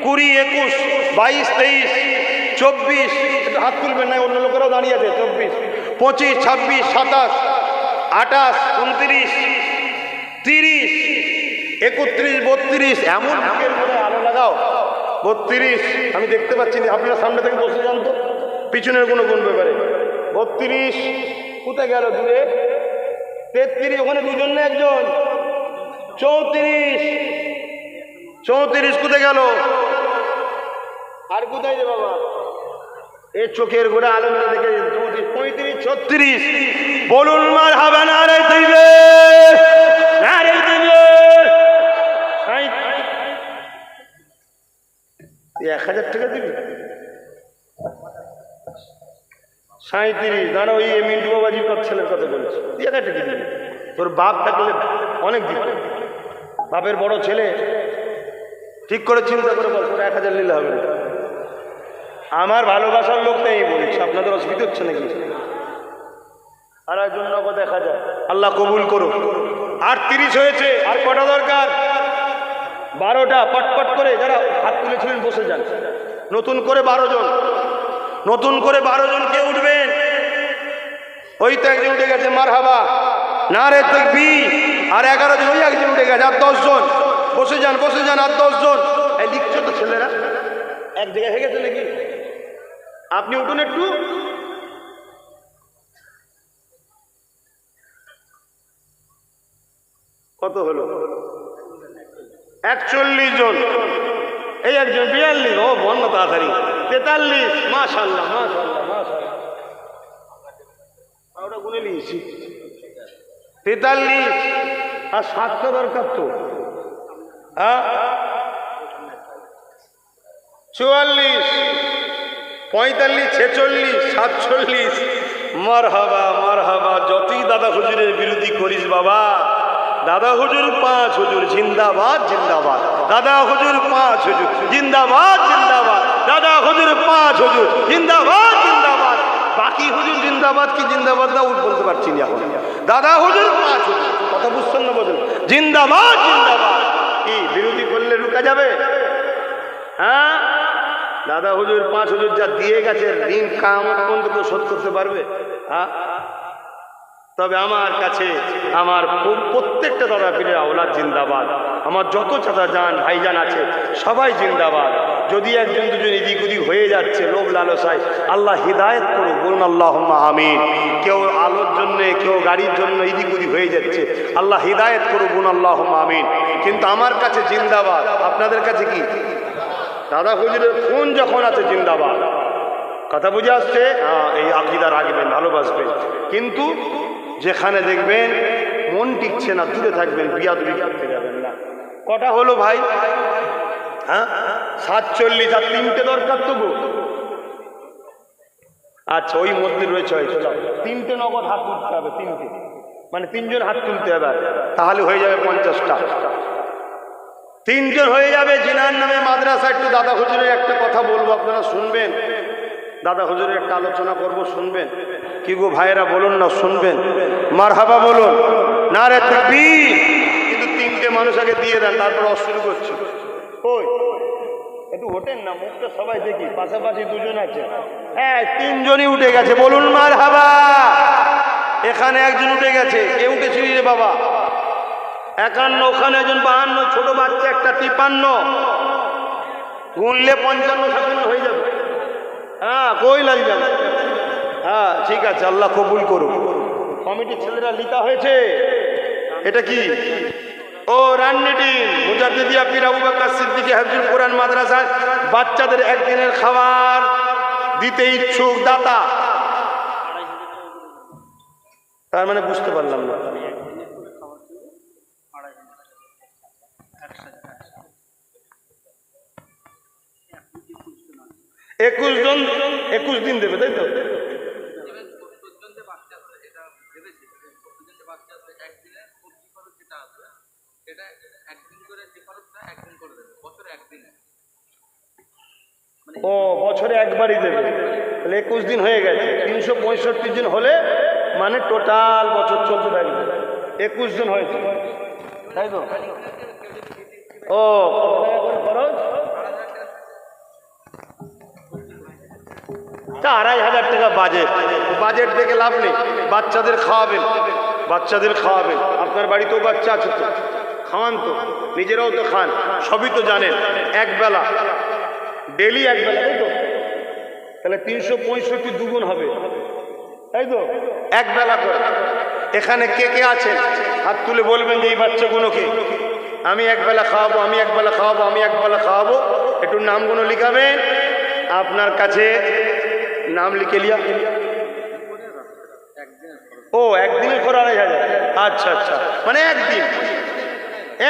20, 21, 22, 23, 24, একটু হাত তুলবেন না, অন্য লোকেরাও দাঁড়িয়ে আছে। 24, 25, 26, 27, 28, 29, 30, 31, 32, এমন আলো লাগাও। 32, আমি দেখতে পাচ্ছি না, আপনারা সামনে থেকে বসে যান তো, পিছনের কোনো কোন ব্যাপারে। 32 কোথায় গেল দূরে? 33, ওখানে দুজন না একজন। 34 কোথায় গেল? আর কোথায় রে বাবা? এ চোখের গোড়া আলো না দেখে। 35, 36, বলুন মারহাবা, নারে দিবে, নারে দিবে। 1000 টাকা দিবি? 37, দাঁড়া, ওই মিন্টু বাবাজি তোর ছেলের কথা বলছি। 1000 টাকা দিবি? তোর বাপ থাকলে অনেক দিত। বাপের বড় ছেলে, ঠিক করে চিন্তা করে বল, তোর 1000 নিলে হবে না। আমার ভালোবাসার লোক নেই বলছি, আপনাদের অসুবিধা হচ্ছে নাকি? আর একজন নগদ 1000, আল্লাহ কবুল করো। 38 হয়েছে, আর কটা দরকার? 12টা। পটপট করে যারা হাত তুলেছিলেন বসে যান। নতুন করে 12 জন, নতুন করে 12 জন কে উঠবেন? ওই তো একজন উঠে গেছে, মারহাবা, নারে তাকবীর। আর 11 জন, ওই একজন উঠে গেছে, আর 10 জন বসে যান, বসে যান, আর 10 জন। এই লিখছো তো ছেলেরা, এক জায়গায় হয়ে গেছে নাকি? আপনি উঠুন একটু। কত হলো? 41 জন। এই একজন 42, ও বন্ধ তাড়াতাড়ি। 43, মাশাআল্লাহ মাশাআল্লাহ মাশাআল্লাহ, ওটা গুনে নিয়েছি। 43, আর 7টা দরকার তো। 44, 45, 46, 47, মারহাবা মারহাবা। যতই দাদা হুজুরের বিরোধী করিস বাবা, দাদা হুজুর 5 হুজুর জিন্দাবাদ জিন্দাবাদ, দাদা হুজুর 5 হুজুর জিন্দাবাদ জিন্দাবাদ, দাদা হুজুর 5 হুজুর জিন্দাবাদ জিন্দাবাদ। বাকি হুজুর জিন্দাবাদ কি জিন্দাবাদ না বলতে পারছি না এখন। দাদা হুজুর 5 হুজুর, কথা বুঝছেন না? বলুন জিন্দাবাদ জিন্দাবাদ। কি বিরোধী করলে রুকা যাবে? হ্যাঁ, দাদা হুজুর 5 হুজুর যা দিয়ে গেছে, ঋণ কিয়ামত পর্যন্ত কেউ শোধ করতে পারবে? হ্যাঁ, তবে আমার কাছে আমার প্রত্যেকটা দাদা পীরের আওলাদ জিন্দাবাদ। আমার যত চাচা যান ভাইজান আছে সবাই জিন্দাবাদ। যদি একজন দুজন এদিক ওদিক হয়ে যাচ্ছে লোভ লালসায়, আল্লাহ হিদায়ত করুক, বলুন আল্লাহুম্মা আমিন। কেউ আলোর জন্যে, কেউ গাড়ির জন্য এদিক ওদিক হয়ে যাচ্ছে, আল্লাহ হিদায়ত করুক, বলুন আল্লাহুম্মা আমিন। কিন্তু আমার কাছে জিন্দাবাদ, আপনাদের কাছে কি? দাদা হুজুরের ফোন যখন আছে জিন্দাবাদ। কথা বুঝে আসছে? হ্যাঁ, এই আকীদা রাখবেন, ভালোবাসবেন। কিন্তু যেখানে দেখবেন মন টিকছে না, দূরে থাকবেন, বিয়াদবি করতে যাবেন না। কটা হলো ভাই? হ্যাঁ, 47, আর 3টে দরকার তবু। আচ্ছা, ওই মধ্যে রয়েছে, 3টে নগদ হাত তুলতে হবে। 3টে মানে 3 জন হাত তুলতে হবে, তাহলে হয়ে যাবে 50টা। 3 জন হয়ে যাবে। জিনার নামে মাদ্রাসা। একটু দাদা হুজুরের একটা কথা বলবো, আপনারা শুনবেন। দাদা হুজুরের একটা আলোচনা করব, শুনবেন কি গো ভাইয়েরা? বলুন না, শুনবেন? মারহাবা বলুন, নারে তাকবীর। কিন্তু 3টে মানুষ আগে দিয়ে দেন, তারপর শুরু করছি। ওই একটু ওঠেন না, মুখটা সবাই দেখি। পাশাপাশি 2 জন আছে, হ্যাঁ 3 জনই উঠে গেছে, বলুন মারহাবা। এখানে একজন উঠে গেছে। কে উঠেছিলি রে বাবা? 51, ওখানে একজন 52, ছোট বাচ্চা একটা 53, গুনলে 55, 56 হয়ে যাবে। হ্যাঁ, কই লাগবে না। হ্যাঁ ঠিক আছে, আল্লাহ কবুল করুন। কমিটির ছেলেরা লিখা হয়েছে। এটা কি? ও রান্নিডিন মুজাদ্দিদিয়া পীর আবু বকর সিদ্দিকী হাফিজুল কোরআন মাদ্রাসায় বাচ্চাদের একদিনের খাবার দিতে ইচ্ছুক দাতা। তার মানে বুঝতে পারলাম না। 21 জন 21 দিন দেবে, তাই তো? ও বছরে একবারই দেবে, তাহলে 21 দিন হয়ে গেছে। 365 দিন হলে মানে টোটাল বছর চলতে থাকবে। 21 জন হয়েছে, তাই তো? ও খরচ 2,500 টাকা বাজেট। বাজেট দেখে লাভ নেই। বাচ্চাদের খাওয়াবেন, বাচ্চাদের খাওয়াবেন। আপনার বাড়িতেও বাচ্চা আছে তো, খাওয়ান তো, নিজেরাও তো খান, সবই তো জানেন। একবেলা ডেলি একবেলা, তাই তো? তাহলে 365 দুগুণ হবে, তাই তো? একবেলা করে। এখানে কে কে আছেন হাত তুলে বলবেন যে এই বাচ্চাগুলোকে আমি একবেলা খাওয়াবো, আমি একবেলা খাওয়াবো, আমি একবেলা খাওয়াবো। একটু নামগুলো লিখাবেন। আপনার কাছে নাম লিখে লিয়া। ও একদিনের খরচ 2,500। আচ্ছা আচ্ছা, মানে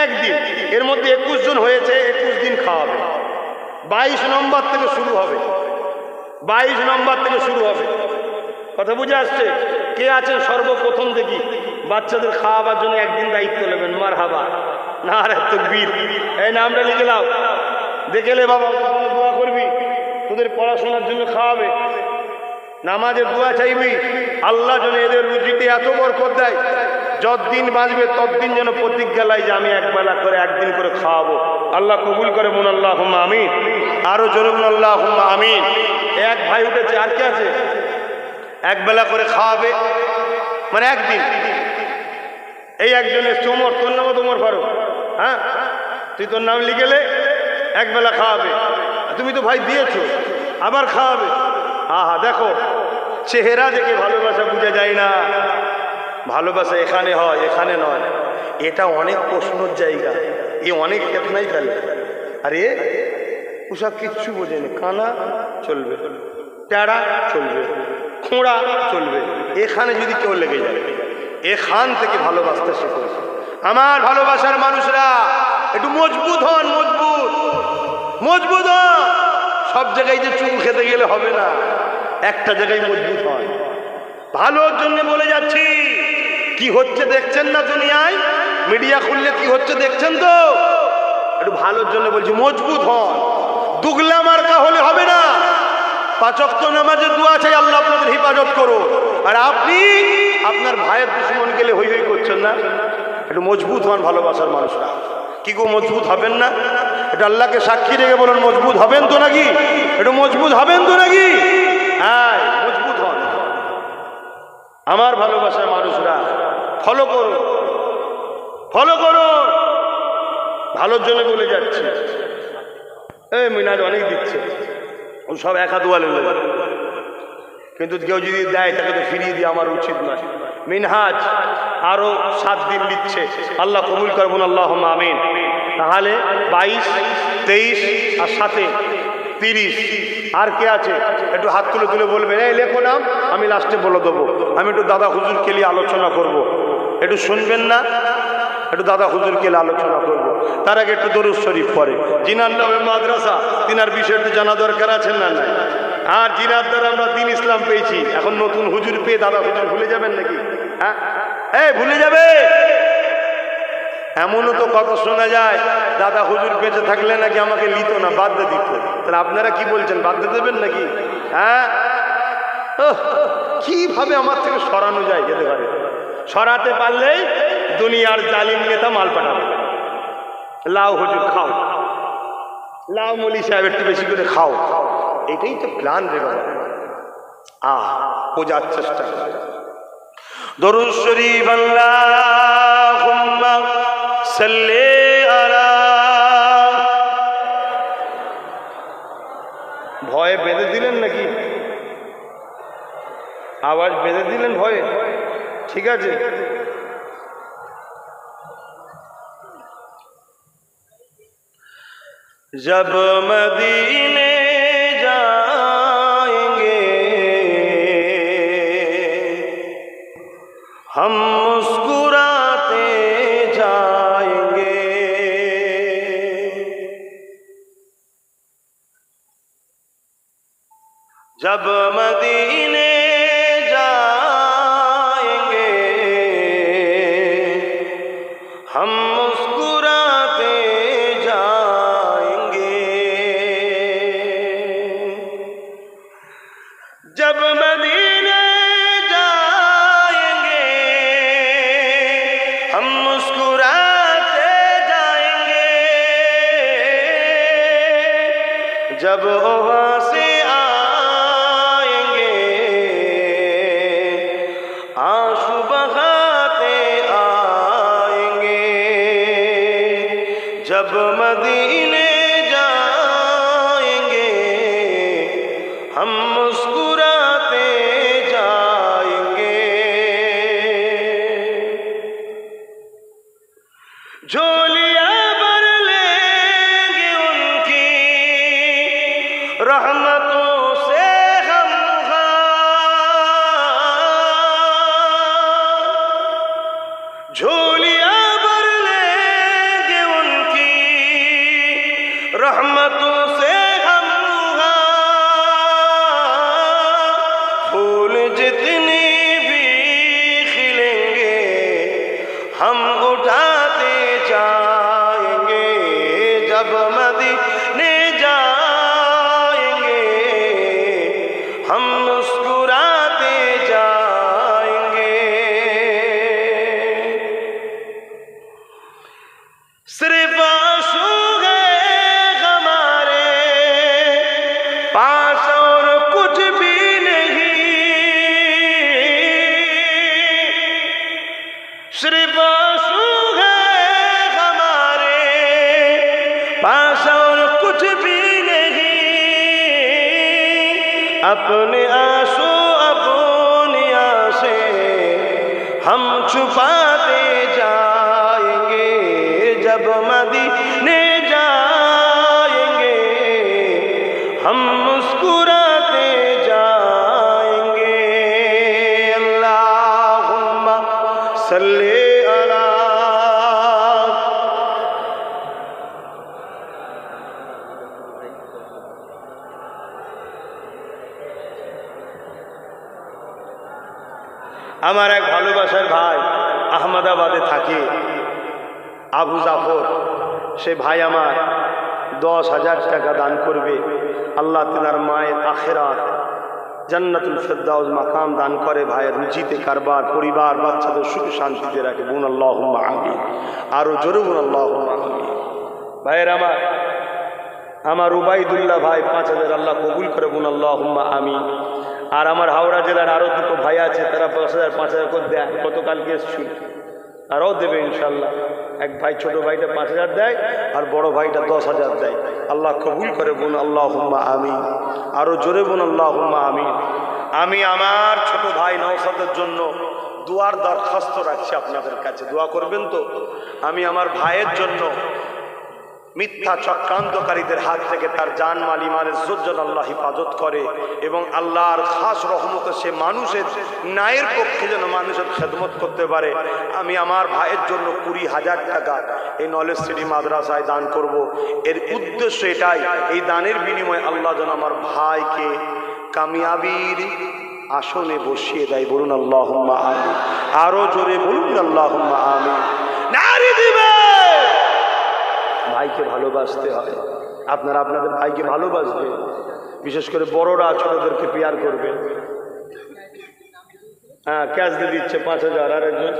একদিন এর মধ্যে 21 জন হয়েছে, 21 দিন খাওয়াবে। 22 নম্বর থেকে শুরু হবে, 22 নম্বর থেকে শুরু হবে। কথা বুঝে আসছে? কে আছেন সর্বপ্রথম দেখি বাচ্চাদের খাওয়াবার জন্য একদিন দায়িত্ব নেবেন? মারহাবা, নারে তাকবীর। এই নামটা লিখে নাও, দেখে লে বাবা, দোয়া করবি, তোদের পড়াশোনার জন্য খাওয়াবে, নামাজের দোয়া চাইবি, আল্লাহ যেন এদের রুজিতে এত বরকত দেয়, যতদিন বাঁচবে ততদিন যেন প্রতিজ্ঞা লাই যে আমি একবেলা করে একদিন করে খাওয়াবো। আল্লাহ কবুল করে বলুন আল্লাহুম্মা আমিন। আরো জোরে বলুন আল্লাহুম্মা আমিন। এক ভাই উঠেছে, আর কে আছে? একবেলা করে খাওয়াবে মানে একদিন। এই একজনের চোমর, তোর নামও তোমার ফারুক। হ্যাঁ, তুই তোর নাম লিখেলে একবেলা খাওয়াবে। তুমি তো ভাই দিয়েছো, আবার খাওয়াবে। আহা, দেখো চেহারা দেখে ভালোবাসা বোঝা যায় না। ভালোবাসা এখানে হয়, এখানে নয়। এটা অনেক প্রশ্নর জায়গা, এ অনেক ফেতনাই ফেলে। আরে ওসব কিচ্ছু বোঝেনি। কানা চলবে, টেড়া চলবে, খোঁড়া চলবে, এখানে যদি কেউ লেগে যায়, এখান থেকে ভালোবাসতে শেখো। আমার ভালোবাসার মানুষরা একটু মজবুত হন, মজবুত হন। সব জায়গায় যে চুমু খেতে গেলে হবে না, একটা জায়গায় মজবুত হন। ভালোর জন্য বলে যাচ্ছি। কি হচ্ছে দেখছেন না দুনিয়ায়? মিডিয়া খুললে কি হচ্ছে দেখছেন তো? একটু ভালোর জন্য বলছি, মজবুত হন। দুগলা মার্কা হলে হবে না। 5 ওয়াক্ত নামাজের দোয়া চাই, আল্লাহ আপনাদের হেফাজত করো। আর আপনি আপনার ভাইয়ের দুশ্মন গেলে হই হই করছেন না। একটু মজবুত হন ভালোবাসার মানুষরা। কি গো মজবুত হবেন না? এটা আল্লাহকে সাক্ষী রেখে বলুন, মজবুত হবেন তো নাকি? একটু মজবুত হবেন তো নাকি? হ্যাঁ, মজবুত হন। আমার ভালোবাসার মানুষরা ফলো করুন, ফলো করুন। ভালোর জন্য বলে যাচ্ছি। এই মিনাজ অনেক দিচ্ছে, ও সব একা দোয়ালে নেবে, কিন্তু কেউ যদি দেয় তাকে তো ফিরিয়ে দিয়ে আমার উচিত নয়। মিনহাজ আরো 7 দিন দিচ্ছে, আল্লাহ কবুল করবেন আল্লাহুম্মা আমিন। তাহলে 22, 23 আর 7 30। আর কে আছে? একটু হাত তুলে তুলে বলবেন, এই লেখো নাম, আমি লাস্টে বলে দেবো। আমি একটু দাদা হুজুরকে নিয়ে আলোচনা করব, একটু শুনবেন না? একটু দাদা হুজুরকে নিয়ে আলোচনা করব। তার আগে একটু দরুদ শরীফ পড়ে। জিনার নামে মাদ্রাসা, তিনার বিষয়ে একটু জানা দরকার আছেন না? নাই। আর জিনার দ্বারা আমরা দিন ইসলাম পেয়েছি। এখন নতুন হুজুর পেয়ে দাদা হুজুর ভুলে যাবেন নাকি? হ্যাঁ, এই ভুলে যাবে? এমনও তো কথা শোনা যায়, দাদা হুজুর বেঁচে থাকলে নাকি আমাকে নিত না, বাদ দিত। তাহলে আপনারা কি বলছেন, বাদ দেবেন নাকি? হ্যাঁ, কিভাবে আমার থেকে সরানো যায় যেতে পারে? সরাতে পারলেই দুনিয়ার জালিম নেতা মাল পাঠাবে। লাও হুজুর খাও, লাও মলি সাহেব একটু বেশি করে খাও, এটাই তো প্ল্যান রে বাবা। বোঝার চেষ্টা করে। দরুদ শরীফ আল্লাহুম্মা সাল্লি আলা। ভয়ে বেঁধে দিলেন নাকি? আওয়াজ বেঁধে দিলেন ভয়ে? ঠিক আছে। जब मदीने जाएंगे हम मुस्कुराते जाएंगे, जब मदीने जाएंगे हम मुस्कुराते जाएंगे, जब मदीने जाएंगे हम मुस्कुराते जाएंगे, जब वहाँ से आएंगे आंसू बहाते आएंगे, जब मदीने जाएंगे हम मुस्कुराते जाएंगे, झोलियां भर लेंगे उनकी रहमतों से हम, झोलियां भर लेंगे उनकी रहमतों से हम, फूल जितनी भी खिलेंगे हम उठाते जाएंगे, जब मदीने जाएंगे हम मुस्कुराते जाएंगे, सिर्फ आंसू है हमारे पास और कुछ भी नहीं, सिर्फ आंसू है हमारे पास और कुछ भी नहीं, अपने आंसू अपनी आंखें हम छुपाते जाएंगे, जब मदीने जाएंगे हम मुस्कुराते जाएंगे। अल्लाहुम्मा सल्ली अला। আমার এক ভালোবাসার ভাই আহমেদাবাদে থাকে, আবু জাফর, সে ভাই আমার 10,000 টাকা দান করবে। আল্লাহ তেনার মায়ের আখেরাত জান্নাতুল ফেরদাউস মাকাম দান করে, ভাইয়ের রুজিতে কারবার, পরিবার বাচ্চাদের সুখ শান্তিতে রাখে। বুন আল্লাহুম্মা আমিন। আরো জোরে বুন আল্লাহুম্মা আমিন। ভাইয়ের আমার উবাইদুল্লাহ ভাই 5,000 আল্লাহ কবুল করে, বুন আল্লাহুম্মা আমিন। আর আমার হাওড়া জেলার আরো দুটো ভাই আছে, তারা 5,000 করে দেয়, গতকালকে এসেছিল, আরও দেবে ইনশাল্লাহ। এক ভাই ছোট ভাইটা 5,000 দেয় আর বড় ভাইটা 10,000 দেয়। আল্লাহ কবুল করে, বোন আল্লাহুম্মা আমিন। আরো জোরে বোন আল্লাহুম্মা আমিন। আমি আমার ছোট ভাই নওশাদের জন্য দোয়ার দরখাস্ত রাখছি আপনাদের কাছে, দোয়া করবেন তো। আমি আমার ভাইয়ের জন্য মিথ্যা চক্রান্তকারীদের হাত থেকে তার জান মাল ইমান ইজ্জত যেন আল্লাহ হেফাজত করে, এবং আল্লাহর খাস রহমতে সে মানুষের ন্যায়ের পক্ষে যেন মানুষের খেদমত করতে পারে। আমি আমার ভাইয়ের জন্য 20,000 টাকা এই নলেজ সিটি মাদ্রাসায় দান করব। এর উদ্দেশ্য এটাই, এই দানের বিনিময়ে আল্লাহ যেন আমার ভাইকে কামিয়াবির আসনে বসিয়ে দেয়। বলুন আল্লাহুম্মা আমিন। আরো জোরে বলুন আল্লাহুম্মা আমিন। নারী দিবে। ভাইকে ভালোবাসতে হয়, আপনারা আপনাদের ভাইকে ভালোবাসবেন, বিশেষ করে বড়রা ছোটদেরকে পেয়ার করবেন। হ্যাঁ, ক্যাশ দিয়ে দিচ্ছে 5,000, আর একজন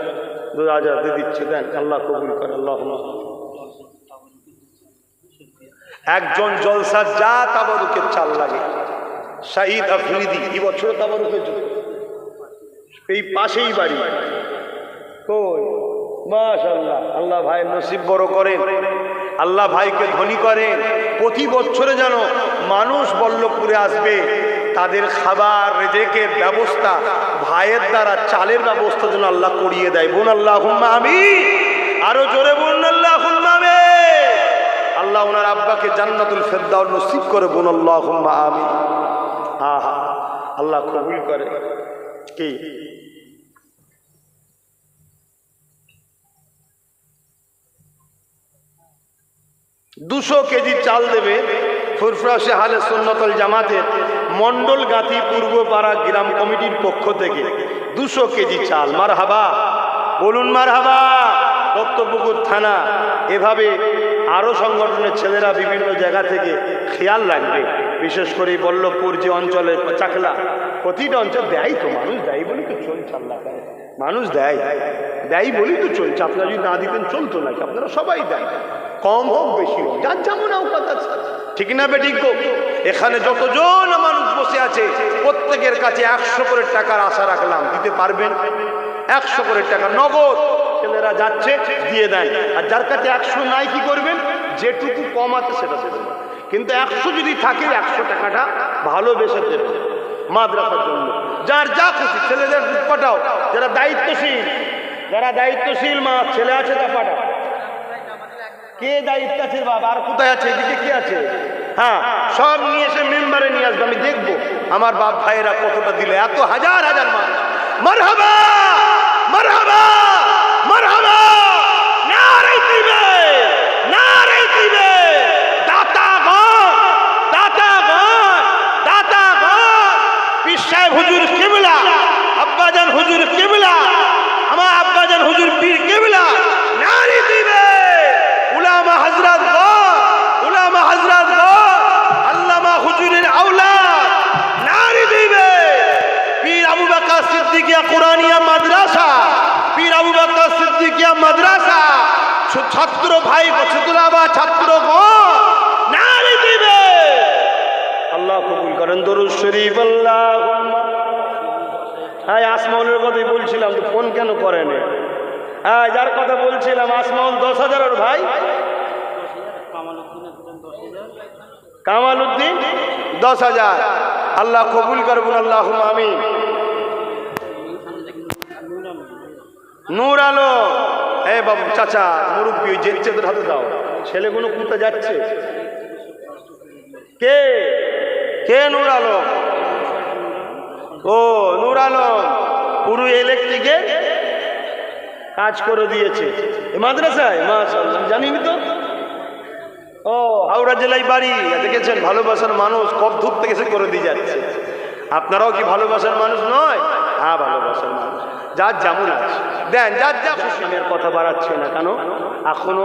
2,000 দিয়ে দিচ্ছে, দেন, আল্লাহ কবুল করে। আল্লাহুম্মা। একজন জলসার যা তাবারুকের চাল লাগে, শাহিদ আফ্রিদি, এই বছর তাবারুকের এই পাশেই বাড়ি। কই মাশাআল্লাহ, আল্লাহ ভাই নসিব বড় করেন, আল্লাহ ভাইকে ধনী করেন। প্রতি বছরে যেন মানুষ বল্লভপুরে আসবে, তাদের খাবার রেজেকের ব্যবস্থা ভাইয়ের দ্বারা, চালের ব্যবস্থা যেন আল্লাহ করিয়ে দেয়। বোন আল্লাহুম্মা আমিন, আরো জোরে বলুন আল্লাহুম্মা আমিন। আল্লাহ ওনার আব্বাকে জান্নাতুল ফেরদাউস নসিব করে, বোন আল্লাহুম্মা আমিন। আহা, আল্লাহ কবুল করে। কি 200 কেজি চাল দেবে ফুরফুরা আহলে সুন্নাত ওয়াল জামাতের মন্ডল গাঁথি পূর্বপাড়া গ্রাম কমিটির পক্ষ থেকে 200 কেজি চাল। মারহাবা, বলুন মারহাবা। দত্তপুকুর থানা এভাবে আরও সংগঠনের ছেলেরা বিভিন্ন জায়গা থেকে খেয়াল রাখবে, বিশেষ করে বল্লভপুর যে অঞ্চলে চাকলা, প্রতিটা অঞ্চল দেয় তো, মানুষ দেয় বলি তো চলছে। আল্লাহ মানুষ দেয় দেয় বলি তো চলছে। আপনারা যদি না দিতেন চলতো নাকি? আপনারা সবাই দেয়, কম হোক বেশি হোক, যার যেমন আওকাত আছে, ঠিক না বেঠিক? এখানে যতজন মানুষ বসে আছে প্রত্যেকের কাছে 100 করে টাকার আশা রাখলাম, দিতে পারবেন? 100 করে টাকা নগদ ছেলেরা যাচ্ছে, দিয়ে দেন। আর যার কাছে 100 নাই কি করবেন? যেটুকু কম আছে সেটা দেবেন, কিন্তু 100 যদি থাকে 100 টাকাটা ভালোবেসে দেবেন মাদ্রাসার জন্য। যার যা খুশি ছেলেদের পাঠাও, যারা দায়িত্বশীল মা ছেলে আছে তা পাঠাও। কে দায়িত্ব আছে বাবা? আর কোথায় আছে? এদিকে কে আছে? হ্যাঁ, সব নিয়ে এসে মেম্বারে নিয়ে আসবে, আমি দেখবো আমার বাপ ভাইয়েরা কতটা দিলে। এত হাজার হাজার মানুষ। মারহাবা মারহাবা মারহাবা, নারে দিবে নারে দিবে। দাতাগণ দাতাগণ দাতাগণ, পীর সাহেব হুজুর কিবলা, আব্বাজান হুজুর কিবলা, আমার আব্বাজান হুজুর পীর কিবলা, নারে দিবে। উলামা হযরত আল্লামা হুজুরের আওলাদ, নারে দিবে। পীর আবু বকর সিদ্দিকিয়া কুরআনিয়া মাদ্রাসা, পীর আবু বকর সিদ্দিকিয়া মাদ্রাসা, ছাত্র ভাই বছতুলাবা ছাত্রগণ, নারে দিবে। আল্লাহ কবুল করেন। দরুদ শরীফ আল্লাহুম্মা। হ্যাঁ, আসমাউলের কথাই বলছিলাম, তো ফোন কেন করেন? হ্যাঁ, যার কথা বলছিলাম আসমাউল 10,000 ভাই, কামালউদ্দিন 10,000। আল্লাহ কবুল করবেন, আল্লাহুম্মা আমিন। নূর আলো, এ বাবু চাচা মুরব্বী, যেচ্ছে তোর হাতে দাও। ছেলেগুলো কোথায় যাচ্ছে? কে কে? নূর আলো। ও নূর আলম পুরো ইলেকট্রিকে কাজ করে দিয়েছে এই মাদ্রাসায়। মাশাআল্লাহ, জানিনি তো। ও হাওড়া জেলায় বাড়ি, দেখেছেন? ভালোবাসার মানুষ কব দূর থেকে সে করে দিয়ে যাচ্ছে। আপনারাও কি ভালোবাসার মানুষ নয়? হ্যাঁ, ভালোবাসার মানুষ। যার যেমন আছে দেন, যার যা খুশিনের কথা বাড়াচ্ছে না কেন। এখনো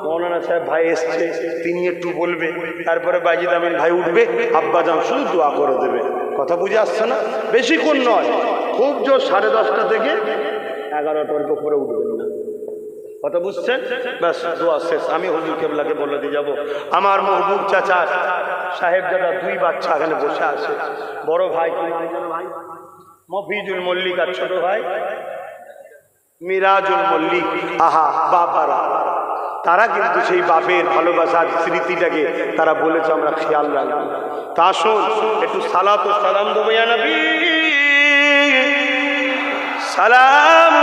মৌলানা সাহেব ভাই এসছে, তিনি একটু বলবে, তারপরে বাইজিদ আমিন ভাই উঠবে, আব্বাজান শুধু দোয়া করে দেবে। কথা বুঝে আসছে না? বেশিক্ষণ নয়, খুব জোর 10:30 থেকে 11টার উপরে উঠবেন না। কথা বুঝছেন? ব্যাস, দোয়া শেষ। আমি হুজুর কেবলাকে বলে দিয়ে যাবো। আমার মহবুব চাচা সাহেব দাদা 2 বাচ্চা এখানে বসে আছে। বড় ভাই ভাই মফিজুল মল্লিক, আর ছোট ভাই মিরাজুল মল্লিক। আহা, বাবারা তারা কিন্তু সেই বাপের ভালোবাসার স্মৃতিটাকে তারা বলেছে আমরা খেয়াল রাখবো। তা শোন, একটু সালাত ও সালাম দেবো ইয়া নবী সালাম।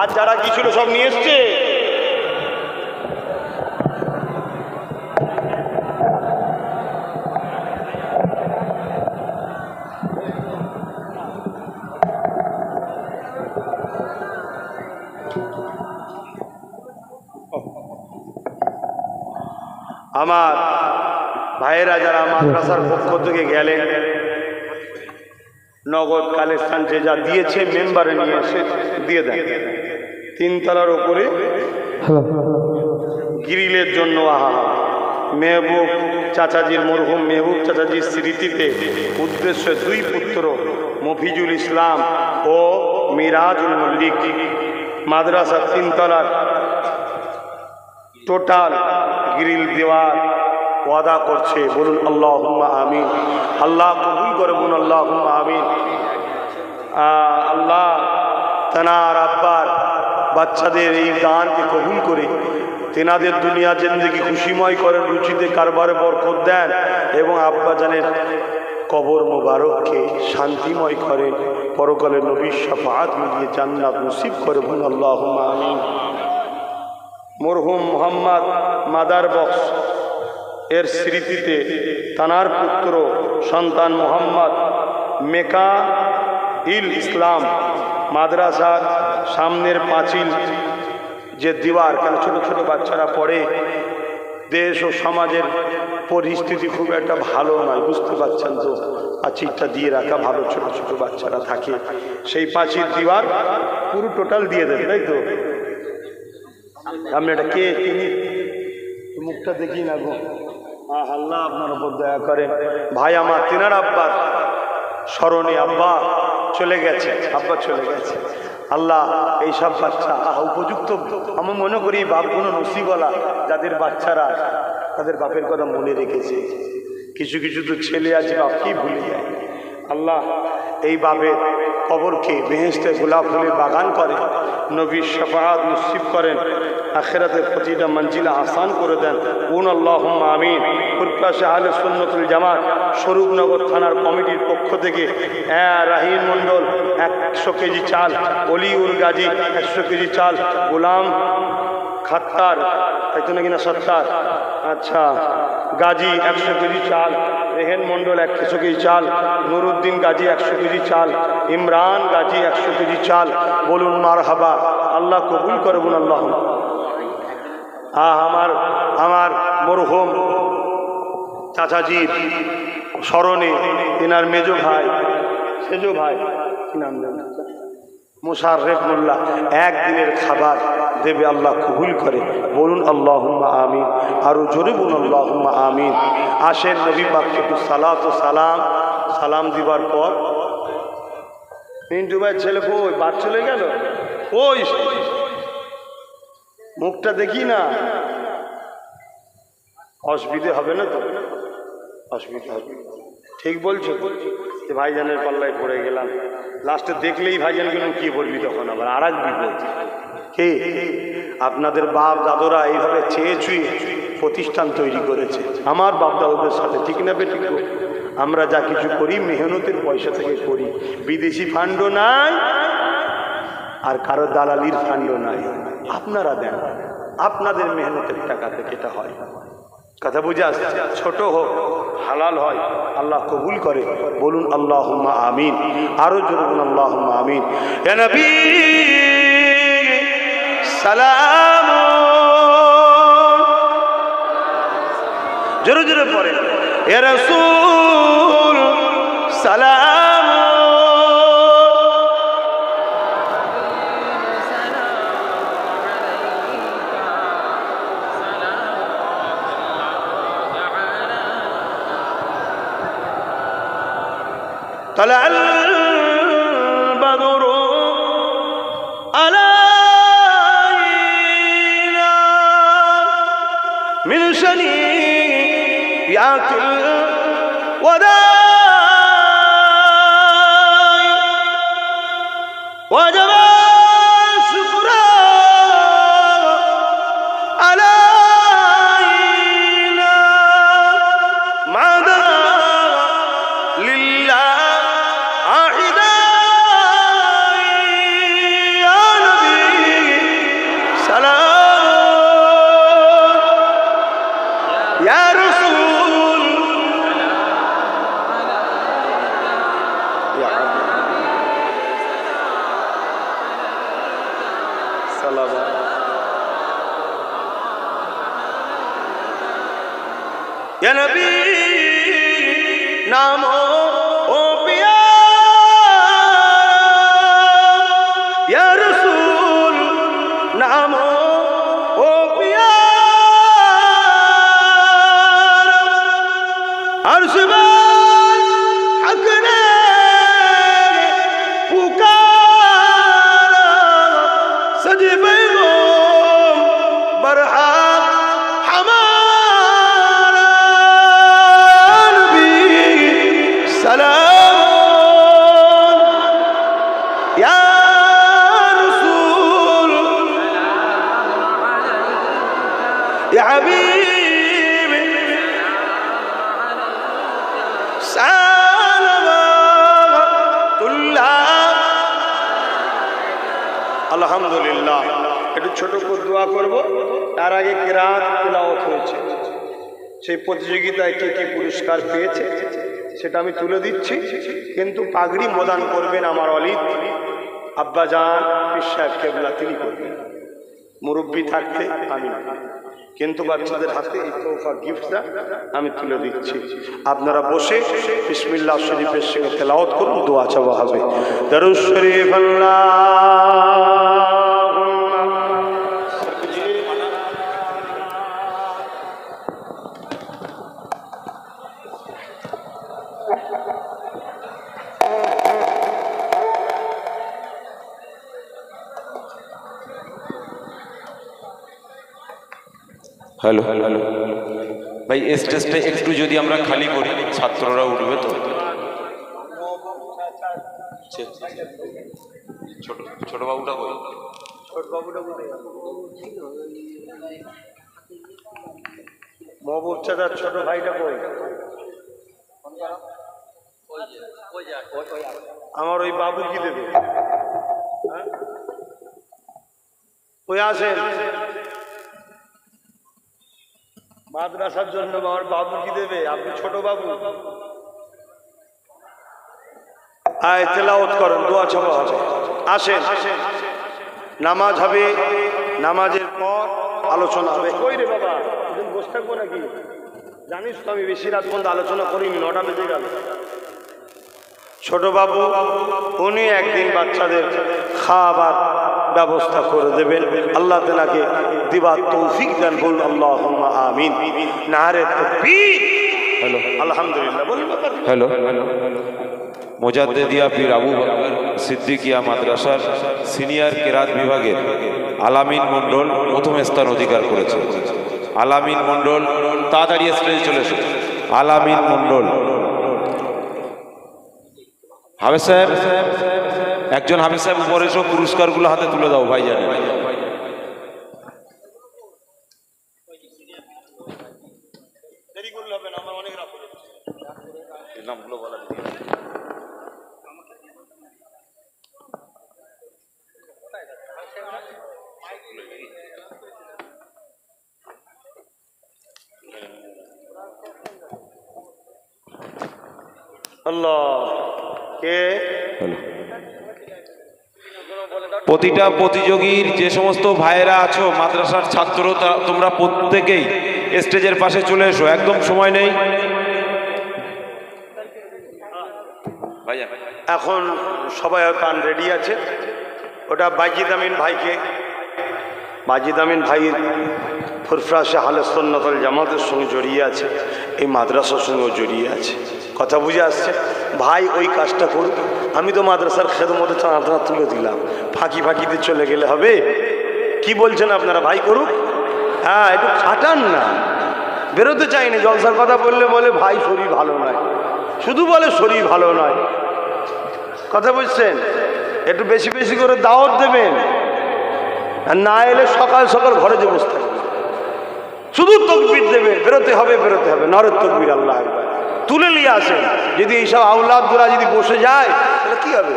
আজ যারা কি ছিল সব নিয়ে এসছে। আমার ভাইয়েরা যারা মাদ্রাসার পক্ষ থেকে গেলেন, নগদ কালেকশন যে যা দিয়েছে মেম্বারে নিয়ে এসে দিয়ে দেন। 3 তলার উপরে গ্রিলের জন্য। আহা, মেহবুব চাচাজির, মরহুম মেহবুব চাচাজির স্মৃতিতে উদ্দেশ্যে 2 পুত্র মফিজুল ইসলাম ও মিরাজুল মল্লিক মাদ্রাসা 3 তলার টোটাল গ্রিল দেওয়ার ওয়াদা করছে। বলুন আল্লাহুম্মা আমিন। আল্লাহ কবুল করে, বলুন আল্লাহুম্মা আমিন। আল্লাহ তেনার আব্বার বাচ্চাদের এই দানকে কবুল করে তেনাদের দুনিয়া জিন্দেগি খুশিময় করেন, রুচিতে কারবারে বরকত দেন এবং আব্বা জানের কবর মোবারককে শান্তিময় করেন, পরকালে নবীর শাফাআত মিলিয়ে জান্নাত নসিব করে বলুন আল্লাহুম্মা আমিন। মরহুম মোহাম্মদ মাদার বক্স এর স্মৃতিতে তানার পুত্র সন্তান মোহাম্মদ মেকা ইল ইসলাম মাদ্রাসার সামনের পাঁচিল যে দিওয়ার, কেন ছোট ছোট বাচ্চারা পড়ে, দেশ ও সমাজের পরিস্থিতি খুব একটা ভালো নয়, বুঝতে পারছেন তো, পাঁচিলটা দিয়ে রাখা ভালো, ছোট ছোট বাচ্চারা থাকে, সেই পাঁচিল দিওয়ার পুরো টোটাল দিয়ে দেবে, তাই তো? আপনি এটা কে তিনি মুখটা দেখি না গো, আল্লাহ আপনার উপর দয়া করেন। ভাই আমার তিনার আব্বার স্মরণে আব্বা চলে গেছে, আব্বা চলে গেছে। আল্লাহ এইসব বাচ্চা উপযুক্ত, আমি মনে করি বাপগুলো নসিবলা যাদের বাচ্চারা তাদের বাপের কথা মনে রেখেছে। কিছু কিছু তো ছেলে আছে বাপকেই ভুলে যায়। আল্লাহ এই বাপের কবরকে বেহেশতে গোলাপ ফুলের বাগান করে, নবীর শাফাআত নসিব করেন, আখিরাতের প্রতিটা মঞ্জিলা আসান করে দেন। কোন আল্লাহুম্মা আমিন। ফুরকাশে আহলে সুন্নাতুল জামাত স্বরূপনগর থানার কমিটির পক্ষ থেকে রাহিন মণ্ডল 100 কেজি চাল, অলিউর গাজী 100 কেজি চাল, গোলাম খাত্তার তাই তো নাকি না সত্তার, আচ্ছা গাজী 100 কেজি চাল, রেহেন মণ্ডল 100 কেজি চাল, নুরুদ্দিন গাজী 100 কেজি চাল, ইমরান গাজী 100 কেজি চাল। বলুন মারহাবা, আল্লাহ কবুল করবেন। আল্লাহ আমার মরহুম চাচাজির স্মরণে তিনার মেজো ভাই, সেজো ভাই কি নাম জানেন, মোশাররেফ মোল্লা একদিনের খাবার দেবে, আল্লাহ কবুল করে বলুন আল্লাহুম্মা আমিন। আরো জোরে বলুন আল্লাহুম্মা আমিন। আসেন নবী পাককে একটু সালাত ও সালাম দিবার পর মিন্টু ভাই ছেলে কই, বাদ চলে গেল, ওই মুখটা দেখি না, অসুবিধে হবে না তো? অসুবিধা হবে, ঠিক বলছো যে ভাইজানের পাল্লায় পড়ে গেলাম, লাস্টে দেখলেই ভাইজান গেলাম কি বলবি তখন আবার আর এক বিপদ। কে? আপনাদের বাপ দাদুরা এইভাবে চেয়ে চুয়ে প্রতিষ্ঠান তৈরি করেছে, আমার বাপ দাদুদের সাথে, ঠিক না বেঠিক? আমরা যা কিছু করি মেহনতের পয়সা থেকে করি, বিদেশি ফান্ডও নাই আর কারো দালালির ফান্ডও নাই, আপনারা দেন, আপনাদের মেহনতের টাকা থেকে এটা হয়। কথা বুঝে আসছে? ছোট হোক হালাল হয়, আল্লাহ কবুল করে বলুন আল্লাহুম্মা আমিন। আরো জোরে বলুন আল্লাহুম্মা আমিন। ইয়া নবী সালাম, জোরে জোরে পড়েন, ইয়া রাসূল সালাম, طلع البدر علينا من شنيعة الوداع وجب الشكر علينا مدى لله या नबी नामो ओ पिया या रसूल नामो ओ पिया अर्श पर हक ने पुकारा सजे बेगो बरहा আলহামদুলিল্লাহ। একটু ছোট করে দোয়া করব। তার আগে কিরাত তেলাওয়াত হয়েছে, সেই প্রতিযোগিতায় কে কে পুরস্কার পেয়েছে সেটা আমি তুলে দিচ্ছি। কিন্তু পাগড়ি প্রদান করবেন আমার ওয়ালিদ আব্বাজান পীর সাহেব কেবলা, তিনি করবেন। মুরব্বী থাকতে আমি না, কিন্তু বাচ্চাদের হাতে এই তোফা গিফটটা আমি তুলে দিচ্ছি। আপনারা বসে বিসমিল্লাহ শরীফের সঙ্গে তেলাওয়াত করুন, দোয়া চাওয়া হবে। দরুদ শরীফ হ্যালো ভাই, স্টেজটা একটু যদি আমরা খালি করি, ছাত্ররা উঠবে তো। ছোট বাবুটা কই? মহবুব চাচার ছোট ভাইটা কই? আমার ওই বাবু কি দেবে? ওই আসেন মাদ্রাসার জন্য আমার বাবু কি দেবে? আপনি ছোট বাবু, আয় তেলাওয়াত করেন, দোয়া চাওয়া হবে। আসেন, নামাজ হবে, নামাজের পর আলোচনা হবে। কই রে বাবা, তুমি বসে থাকবো নাকি? জানিস তো আমি বেশি রাত পর্যন্ত আলোচনা করিনি, 9টা বেজে গেল। ছোট বাবু উনি একদিন বাচ্চাদের খাবার ব্যবস্থা করে দেবেন। আল্লাহ তেনাকে দিবার তৌফিক দেন, বলুন আল্লাহুম্মা আমিন। নারে তাকবীর। হ্যালো, আলহামদুলিল্লাহ। বলুন হ্যালো। মোজাদ্দেদিয়া পীর আবু বকর সিদ্দিকিয়া মাদ্রাসার সিনিয়র কেরাত বিভাগের আলামিন মণ্ডল প্রথম স্থান অধিকার করেছে। আলামিন মণ্ডল তাড়াতাড়ি স্টেজে চলে এসো। আলামিন মণ্ডল, হাফেজ সাহেব, একজন হাফেজ সাহেব উপরে এসো, পুরস্কারগুলো হাতে তুলে দাও ভাই। জানে দেরি করলে হবে না, আমার অনেক রাত হয়ে যাচ্ছে। নামগুলো বলা আল্লাহ কে? প্রতিটা প্রতিযোগীর যে সমস্ত ভাইয়েরা আছো মাদ্রাসার ছাত্র, তোমরা প্রত্যেকেই স্টেজের পাশে চলে এসো, একদম সময় নেই। এখন সবাই কান রেডি আছে। ওটা বাজিদ আমিন ভাইকে, বাজিদ আমিন ভাই ফুরফুরাশে আহলে সুন্নাত ওয়াল জামাতের সঙ্গে জড়িয়ে আছে, এই মাদ্রাসার সঙ্গেও জড়িয়ে আছে। কথা বুঝে আসছে? ভাই ওই কাজটা করুক, আমি তো মাদ্রাসার খেদমতে চাঁদা তুলে দিলাম, ফাঁকি ফাঁকিতে চলে গেলে হবে? কি বলছেন আপনারা? ভাই করুক, হ্যাঁ একটু খাটান না। বেরোতে চাইনি, জলসার কথা বললে বলে ভাই শরীর ভালো নয়, শুধু বলে শরীর ভালো নয়। কথা বুঝছেন? একটু বেশি বেশি করে দাওয়াত দেবেন, আর না এলে সকাল সকাল ঘরে যে বসে থাকবে, শুধু তকবির দেবেন। বেরোতে হবে, বেরোতে হবে, নরের তকবির আল্লাহ একবার তুলে নিয়ে আসেন। যদি এইসব আউলাদরা যদি বসে যায় তাহলে কি হবে?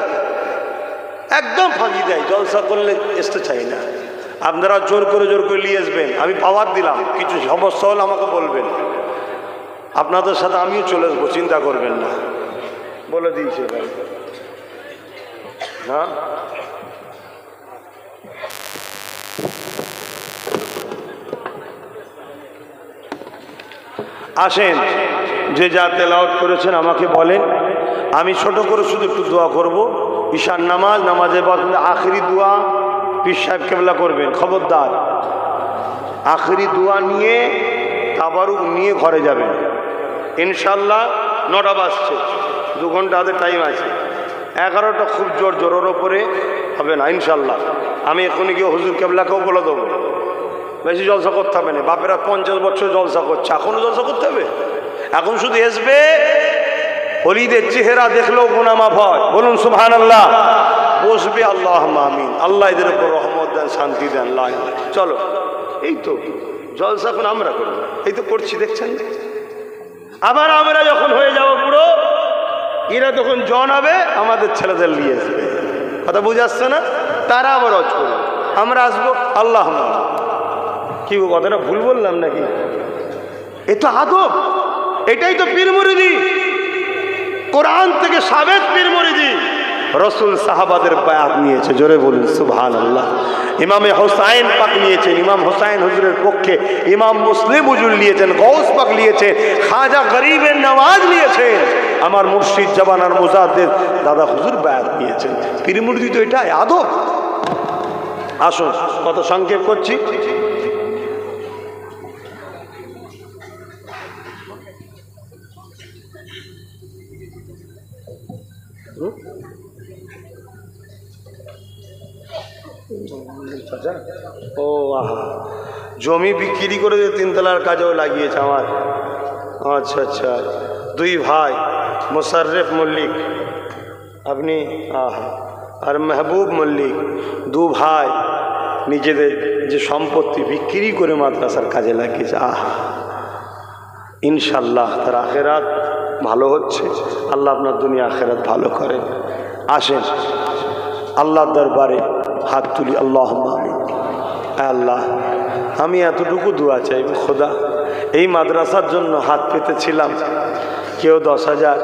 একদম ফাঁকি দেয়, জলসা করলে আসতে চাই না। আপনারা জোর করে নিয়ে আসবেন, আমি পাওয়ার দিলাম, কিছু সমস্যা হলে আমাকে বলবেন, আপনাদের সাথে আমিও চলে আসবো, চিন্তা করবেন না, বলে দিয়েছি ভাই। হ্যাঁ, আসেন, যে যা তেলাওয়াত করেছেন আমাকে বলেন, আমি ছোট করে শুধু একটু দোয়া করব। ঈশান নামাজ, নামাজের পর আখেরি দোয়া পীর সাহেব কেবলা করবেন। খবরদার, আখেরি দোয়া নিয়ে তাবারুক নিয়ে ঘরে যাবেন ইনশাল্লাহ। 9টা বাজছে, 2 ঘন্টা হাতে টাইম আছে। 11টা খুব জোরের ওপরে হবে না ইনশাল্লাহ। আমি এখনই গিয়ে হুজুর কেবলাকেও বলে দেবো, বেশি জলসা করতে হবে না। বাপেরা 50 বছর জলসা করছে, এখনো জলসা করতে হবে? এখন শুধু আসবে, ওলিদের চেহারা দেখলেও গুনাহ মাফ হয়, বলুন সুবহানাল্লাহ। বসবে, আল্লাহ আমিন। আল্লাহ এদের উপর রহমত দেন, শান্তি দেন। চলো, এই তো জলসা এখন আমরা করবো, এই তো করছি, দেখছেন? আবার আমরা যখন হয়ে যাবো পুরো, এরা তখন জন হবে, আমাদের ছেলেদের নিয়ে আসবে। কথা বুঝে আসছে না? তারা আবার হজ করবে, আমরা আসবো আল্লাহ। কি কথাটা ভুল বললাম নাকি? এ তো আদব, এটাই তো পীর মুরিদি, কোরআন থেকে সাবেত পীর মুরিদি। রসুল সাহাবাদের বায়াত নিয়েছে, জোরে বলুন সুবহানাল্লাহ। ইমামে হোসাইন পাক নিয়েছেন, ইমাম হোসাইন হুজুরের পক্ষে ইমাম মুসলিম হুজুর নিয়েছেন, গৌস পাক নিয়েছেন, খাজা গরিবের নওয়াজ নিয়েছেন, আমার মুর্শিদ জাবানার মুজাদ্দেদ দাদা হুজুর বায়াত নিয়েছেন। পীর মুরিদি তো এটাই আদব। আসুন কত সংক্ষেপ করছি। ও আহা, জমি বিক্রি করে দিয়ে তিনতলার কাজেও লাগিয়েছে আমার। আচ্ছা আচ্ছা, দুই ভাই মোশাররফ মল্লিক, আপনি আহা, আর মেহবুব মল্লিক, দু ভাই নিজেদের যে সম্পত্তি বিক্রি করে মাদ্রাসার কাজে লাগিয়েছে। আহা, ইনশাল্লাহ তার আখেরাত ভালো হচ্ছে। আল্লাহ আপনার দুনিয়া আখেরাত ভালো করেন। আসেন আল্লাহর দরবারে হাত তুলি, আল্লাহুম্মা আমিন। আল্লাহ, আমি এতটুকু দোয়া চাইব, খোদা এই মাদ্রাসার জন্য হাত পেতেছিলাম, কেউ 10,000,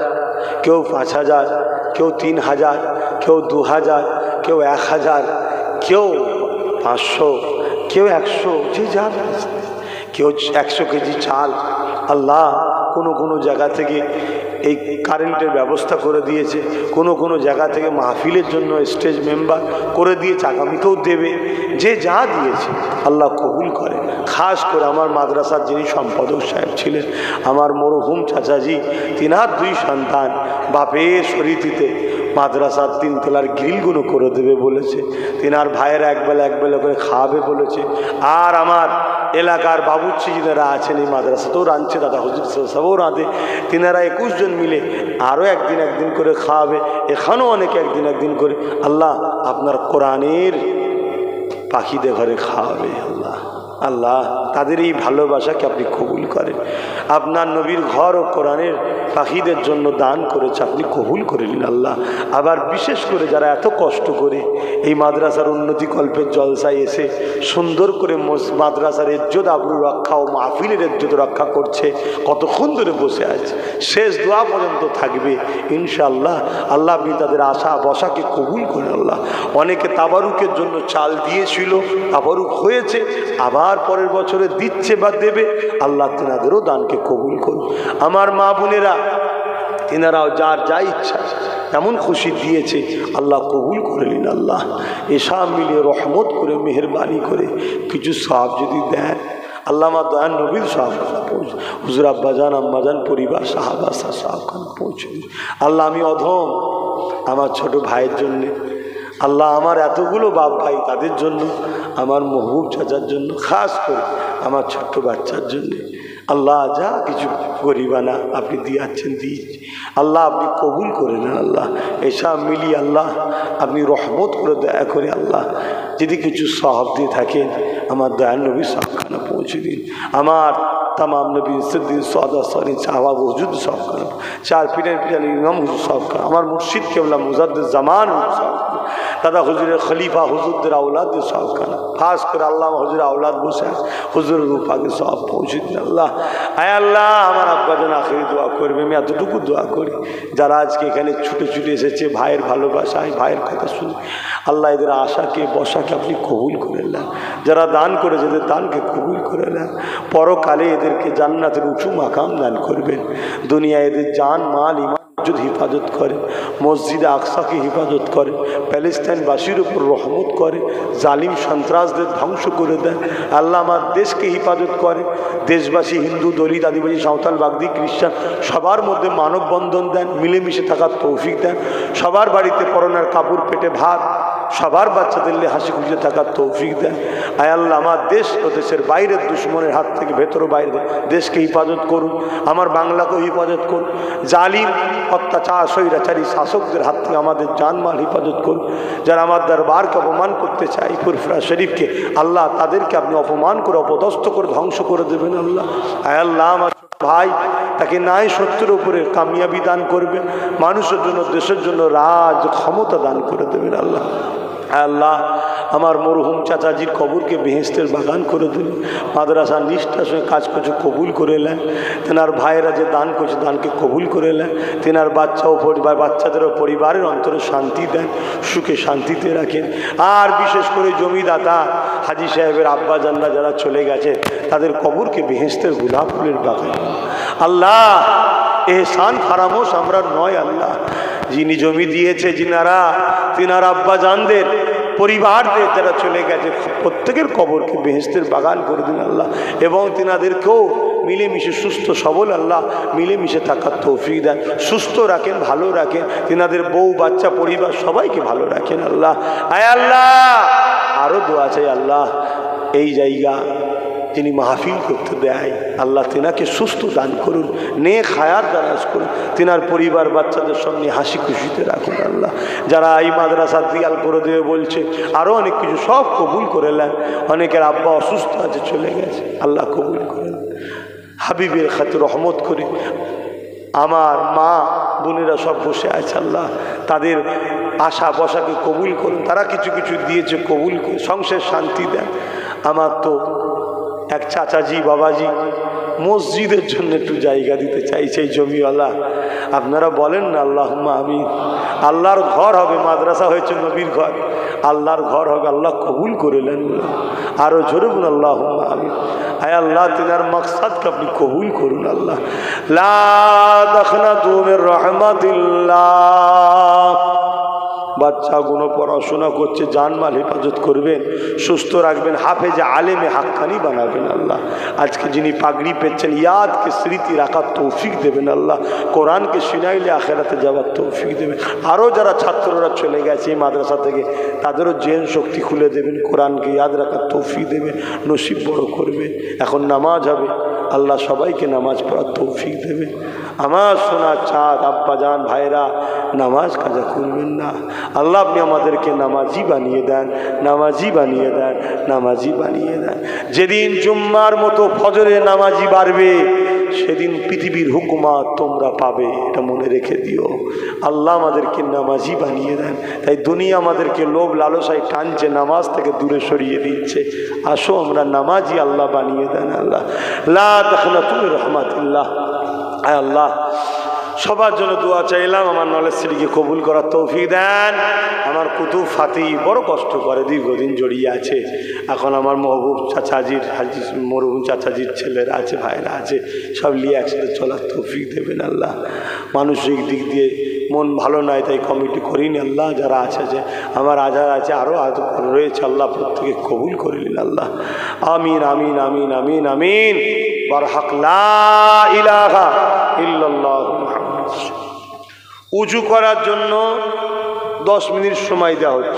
কেউ 5,000, কেউ 3,000, কেউ 2,000, কেউ 1,000, কেউ 500, কেউ 100, যে যা, কেউ 100 কেজি চাল। আল্লাহ, কোনো জায়গা থেকে এই কারেন্টের ব্যবস্থা করে দিয়েছে, কোনো জায়গা থেকে মাহফিলের জন্য স্টেজ মেম্বার করে দিয়েছে, আগামীতেও দেবে। যে যা দিয়েছে আল্লাহ কবুল করে। খাস করে আমার মাদ্রাসার যিনি সম্পাদক সাহেব ছিলেন, আমার মরহুম চাচাজি, তিনার 2 সন্তান বাপের শরীতিতে মাদ্রাসার 3 তলার গ্রিলগুলো করে দেবে বলেছে। তিনার ভাইয়েরা একবেলা করে খাওয়াবে বলেছে। আর আমার এলাকার বাবুর্চি যারা আছেন এই মাদ্রাসাতেও রাঁধছে, দাদা হুজুর সবও রাঁধে, তিনারা 21 জন মিলে আরও একদিন করে খাওয়াবে। এখানেও অনেকে একদিন করে। আল্লাহ, আপনার কোরআনের পাখিদের ঘরে খাওয়াবে। আল্লাহ আল্লাহ, তাদের এই ভালোবাসাকে আপনি কবুল করেন। আপনার নবীর ঘর ও কোরআনের পাখিদের জন্য দান করেছে, আপনি কবুল করে নিন আল্লাহ। আবার বিশেষ করে যারা এত কষ্ট করে এই মাদ্রাসার উন্নতি কল্পের জলসায় এসে সুন্দর করে মাদ্রাসার ইজ্জত আবরু রক্ষা ও মাহফিলের ইজ্জত রক্ষা করছে, কতক্ষণ ধরে বসে আছে, শেষ দোয়া পর্যন্ত থাকবে ইনশাআল্লাহ। আল্লাহ, আপনি তাদের আশা বসাকে কবুল করেন আল্লাহ। অনেকে তাবারুকের জন্য চাল দিয়েছিল, তাবারুক হয়েছে, আবার পরের বছরে দিচ্ছে বা দেবে। আল্লাহ তেনাদেরও দানকে কবুল করুন। আমার মা বোনেরা তেনারাও যার যা ইচ্ছা এমন খুশি দিয়েছে, আল্লাহ কবুল করে নিন আল্লাহ। এসব মিলিয়ে রহমত করে মেহরবানি করে কিছু সওয়াব যদি দেন আল্লাহ, আমার দয়ান নবীর সাহাবাখানা পৌঁছে, হুজুর আব্বাজান আম্মাজান পরিবার সাহাবা সাহাবাখানা পৌঁছে দিন আল্লাহ। আমি অধম, আমার ছোট ভাইয়ের জন্যে আল্লাহ, আমার এতগুলো বাপ ভাই তাদের জন্য, আমার মহবুব চাচার জন্য, খাস করে আমার ছোট্ট বাচ্চার জন্য আল্লাহ, যা কিছু গরিবানা আপনি দিয়েছেন দিয়েছি আল্লাহ, আপনি কবুল করে নেন আল্লাহ। এসব মিলিয়ে আল্লাহ আপনি রহমত করে দয়া করে আল্লাহ, যদি কিছু সওয়াব দিয়ে থাকেন আমার দয়াল নবী সাহেবখানা পৌঁছে দিন। আমার तमाम नबी सिद्दीक सौदा सॉरी साहबा वजूद सब कर चार पीरेर पीर इमाम हुजूर सब कर আমার মুর্শিদ কেবলা মুজাদ্দিদ জামান হুজুর দাদা হুজুরের খলিফা হুজুরদের আওলাদ সব খানা খাস করে আল্লাহ হুজুর আওলাদ বসে হুজুর রূপাকে সব পৌঁছে দিন আল্লাহ। আয় আল্লাহ, আমার আব্বাজান আখেরি দোয়া করবে, আমি এতটুকু দোয়া করি যারা আজকে এখানে ছুটে ছুটে এসেছে ভাইয়ের ভালোবাসায়, ভাইয়ের কথা শুনে আল্লাহ এদের আশাকে বসাকে আপনি কবুল করে নেন। যারা দান করে যাদের দানকে কবুল করে নেন, পরকালে এদেরকে জান্নাতের উঁচু মাকাম দান করবেন। দুনিয়া এদের জান মাল ইমান হিফাজত করে, মসজিদে আকসাকে হিফাজত করে, প্যালেস্টাইনবাসীর উপর রহমত করে, জালিম সন্ত্রাসদের ধ্বংস করে দেয়। আল্লাহ আমার দেশকে হিফাজত করে, দেশবাসী হিন্দু দলিত আদিবাসী সাঁওতাল বাগদি খ্রিস্টান সবার মধ্যে মানববন্ধন দেন, মিলেমিশে থাকার তৌফিক দেন, সবার বাড়িতে পরনের কাপড় পেটে ভাত, সবার বাচ্চাদের হাসি খুশি থাকার তৌফিক দেন। আয় আল্লাহ আমার দেশ ও দেশের বাইরের দুশ্মনের হাত থেকে ভেতর বাইরে দেশকে হিফাজত করুন, আমার বাংলাকেও হিফাজত করুন, জালিম অত্যাচার স্বৈরাচারী শাসকদের হাত থেকে আমাদের জানমাল হিফাজত করুন। যারা আমার দরবারকে অপমান করতে চায় ফুরফুরা শরীফকে আল্লাহ তাদেরকে আপনি অপমান করে অপদস্থ করে ধ্বংস করে দেবেন আল্লাহ। আয় আল্লাহ আমার ভাই তাকে নাই সত্যের উপরে কামিয়াবি দান করবে, মানুষের জন্য দেশের জন্য রাজ ক্ষমতা দান করে দেবেন আল্লাহ। আল্লাহ আমার মরহুম চাচাজির কবরকে বেহেশতের বাগান করে দিন, মাদ্রাসার নিষ্ঠার সঙ্গে কাজ করছে কবুল করে নেন, তেনার ভাইয়েরা যে দান করছে দানকে কবুল করে নেন, তেনার বাচ্চা ও পরিবার বাচ্চাদেরও পরিবারের অন্তরে শান্তি দেন, সুখে শান্তিতে রাখেন। আর বিশেষ করে জমিদাতা হাজি সাহেবের আব্বা জানরা যারা চলে গেছে তাদের কবরকে বেহেশতের গোলাপ ফুলের বাগান। আল্লাহ এহসান ফারামোশ আমরা নয়, আল্লাহ যিনি জমি দিয়েছে তিনার আব্বা জানদের পরিবারদের যারা চলে গেছে প্রত্যেকের কবরকে বেহেশতের বাগান করে দিন আল্লাহ, এবং তিনাদেরকেও মিলেমিশে সুস্থ সবল আল্লাহ মিলেমিশে থাকার তৌফিক দেন, সুস্থ রাখেন, ভালো রাখেন, তিনাদের বউ বাচ্চা পরিবার সবাইকে ভালো রাখেন আল্লাহ। আয় আল্লাহ আরও দোয়া চাই আল্লাহ, এই জায়গা যিনি মাহফিল করতে দেয় আল্লাহ তিনাকে সুস্থ দান করুন, নেক হায়াত দারাজ করুন, তিনার পরিবার বাচ্চাদের সঙ্গে হাসি খুশিতে রাখুন আল্লাহ। যারা এই মাদ্রাসা দিয়াল করে দেবে বলছে আরও অনেক কিছু সব কবুল করে নেন, অনেকের আব্বা অসুস্থ আছে চলে গেছে আল্লাহ কবুল করেন, হাবিবের খাতির রহমত করে আমার মা বোনেরা সব বসে আছে আল্লাহ তাদের আশা বসাকে কবুল করুন, তারা কিছু কিছু দিয়েছে কবুল করে সংসার শান্তি দেন। আমার তো এক চাচাজি বাবাজি মসজিদের জন্য একটু জায়গা দিতে চাইছে এই জমিওয়ালা, আপনারা বলেন না আল্লাহুম্মা আমিন। আল্লাহর ঘর হবে, মাদ্রাসা হয়েছে নবীর ঘর, আল্লাহর ঘর হবে, আল্লাহ কবুল করে নেন। আরও জোরে বলুন আল্লাহুম্মা আমিন। আয় আল্লাহ তিনার মাকসাদকে আপনি কবুল করুন আল্লাহ। লা তাখনাতু মির রাহমাতিল্লাহ। বাচ্চাগুলো পড়াশোনা করছে, জানমাল হেফাজত করবেন, সুস্থ রাখবেন, হাফেজে আলেমে হাক্কানি বানাবেন আল্লাহ। আজকে যিনি পাগড়ি পেয়েছেন ইয়াদকে স্মৃতি রাখার তৌফিক দেবেন আল্লাহ, কোরআনকে শুনাইলে আখেরাতে যাওয়ার তৌফিক দেবেন। আরও যারা ছাত্ররা চলে গেছে এই মাদ্রাসা থেকে তাদেরও জেন শক্তি খুলে দেবেন, কোরআনকে ইয়াদ রাখার তৌফিক দেবেন, নসিব বড় করবে। এখন নামাজ হবে, আল্লাহ সবাইকে নামাজ পড়ার তৌফিক দেবে। আমার সোনা চাঁদ আব্বাজান ভাইরা নামাজ কাজা করবেন না আল্লাহ, আপনি আমাদেরকে নামাজি বানিয়ে দেন, নামাজি বানিয়ে দেন, নামাজি বানিয়ে দেন। যেদিন জুম্মার মতো ফজরে নামাজি বাড়বে সেদিন পৃথিবীর হুকুমাত তোমরা পাবে, এটা মনে রেখে দিও। আল্লাহ আমাদেরকে নামাজি বানিয়ে দেন। তাই দুনিয়া আমাদেরকে লোভ লালসায় টানছে, নামাজ থেকে দূরে সরিয়ে দিচ্ছে। আসো আমরা নামাজি আল্লাহ বানিয়ে দেন আল্লাহ। লা তাখনাতু মির রাহমাতিল্লাহ। আয় আল্লাহ সবার জন্য দোয়া চাইলাম, আমার নলেজ সিটিকে কবুল করার তৌফিক দেন। আমার কুতুব ফাতি বড় কষ্ট করে, দীর্ঘদিন জড়িয়ে আছে। এখন আমার মহবুব চাচাজির মরহুম চাচাজির ছেলেরা আছে, ভাইরা আছে, সব নিয়ে একসাথে চলার তৌফিক দেবেন আল্লাহ। মানসিক দিক দিয়ে মন ভালো নয় তাই কমিটি করিনি আল্লাহ। যারা আছে যে আমার আজার আছে আরও রয়েছে আল্লাহ, প্রত্যেকে কবুল করে নিন আল্লাহ। আমিন আমিন আমিন আমিন আমিন। বারহাক লা ইলাহা ইল্লাল্লাহ। উজু করার জন্য 10 মিনিট সময় দেওয়া হচ্ছে।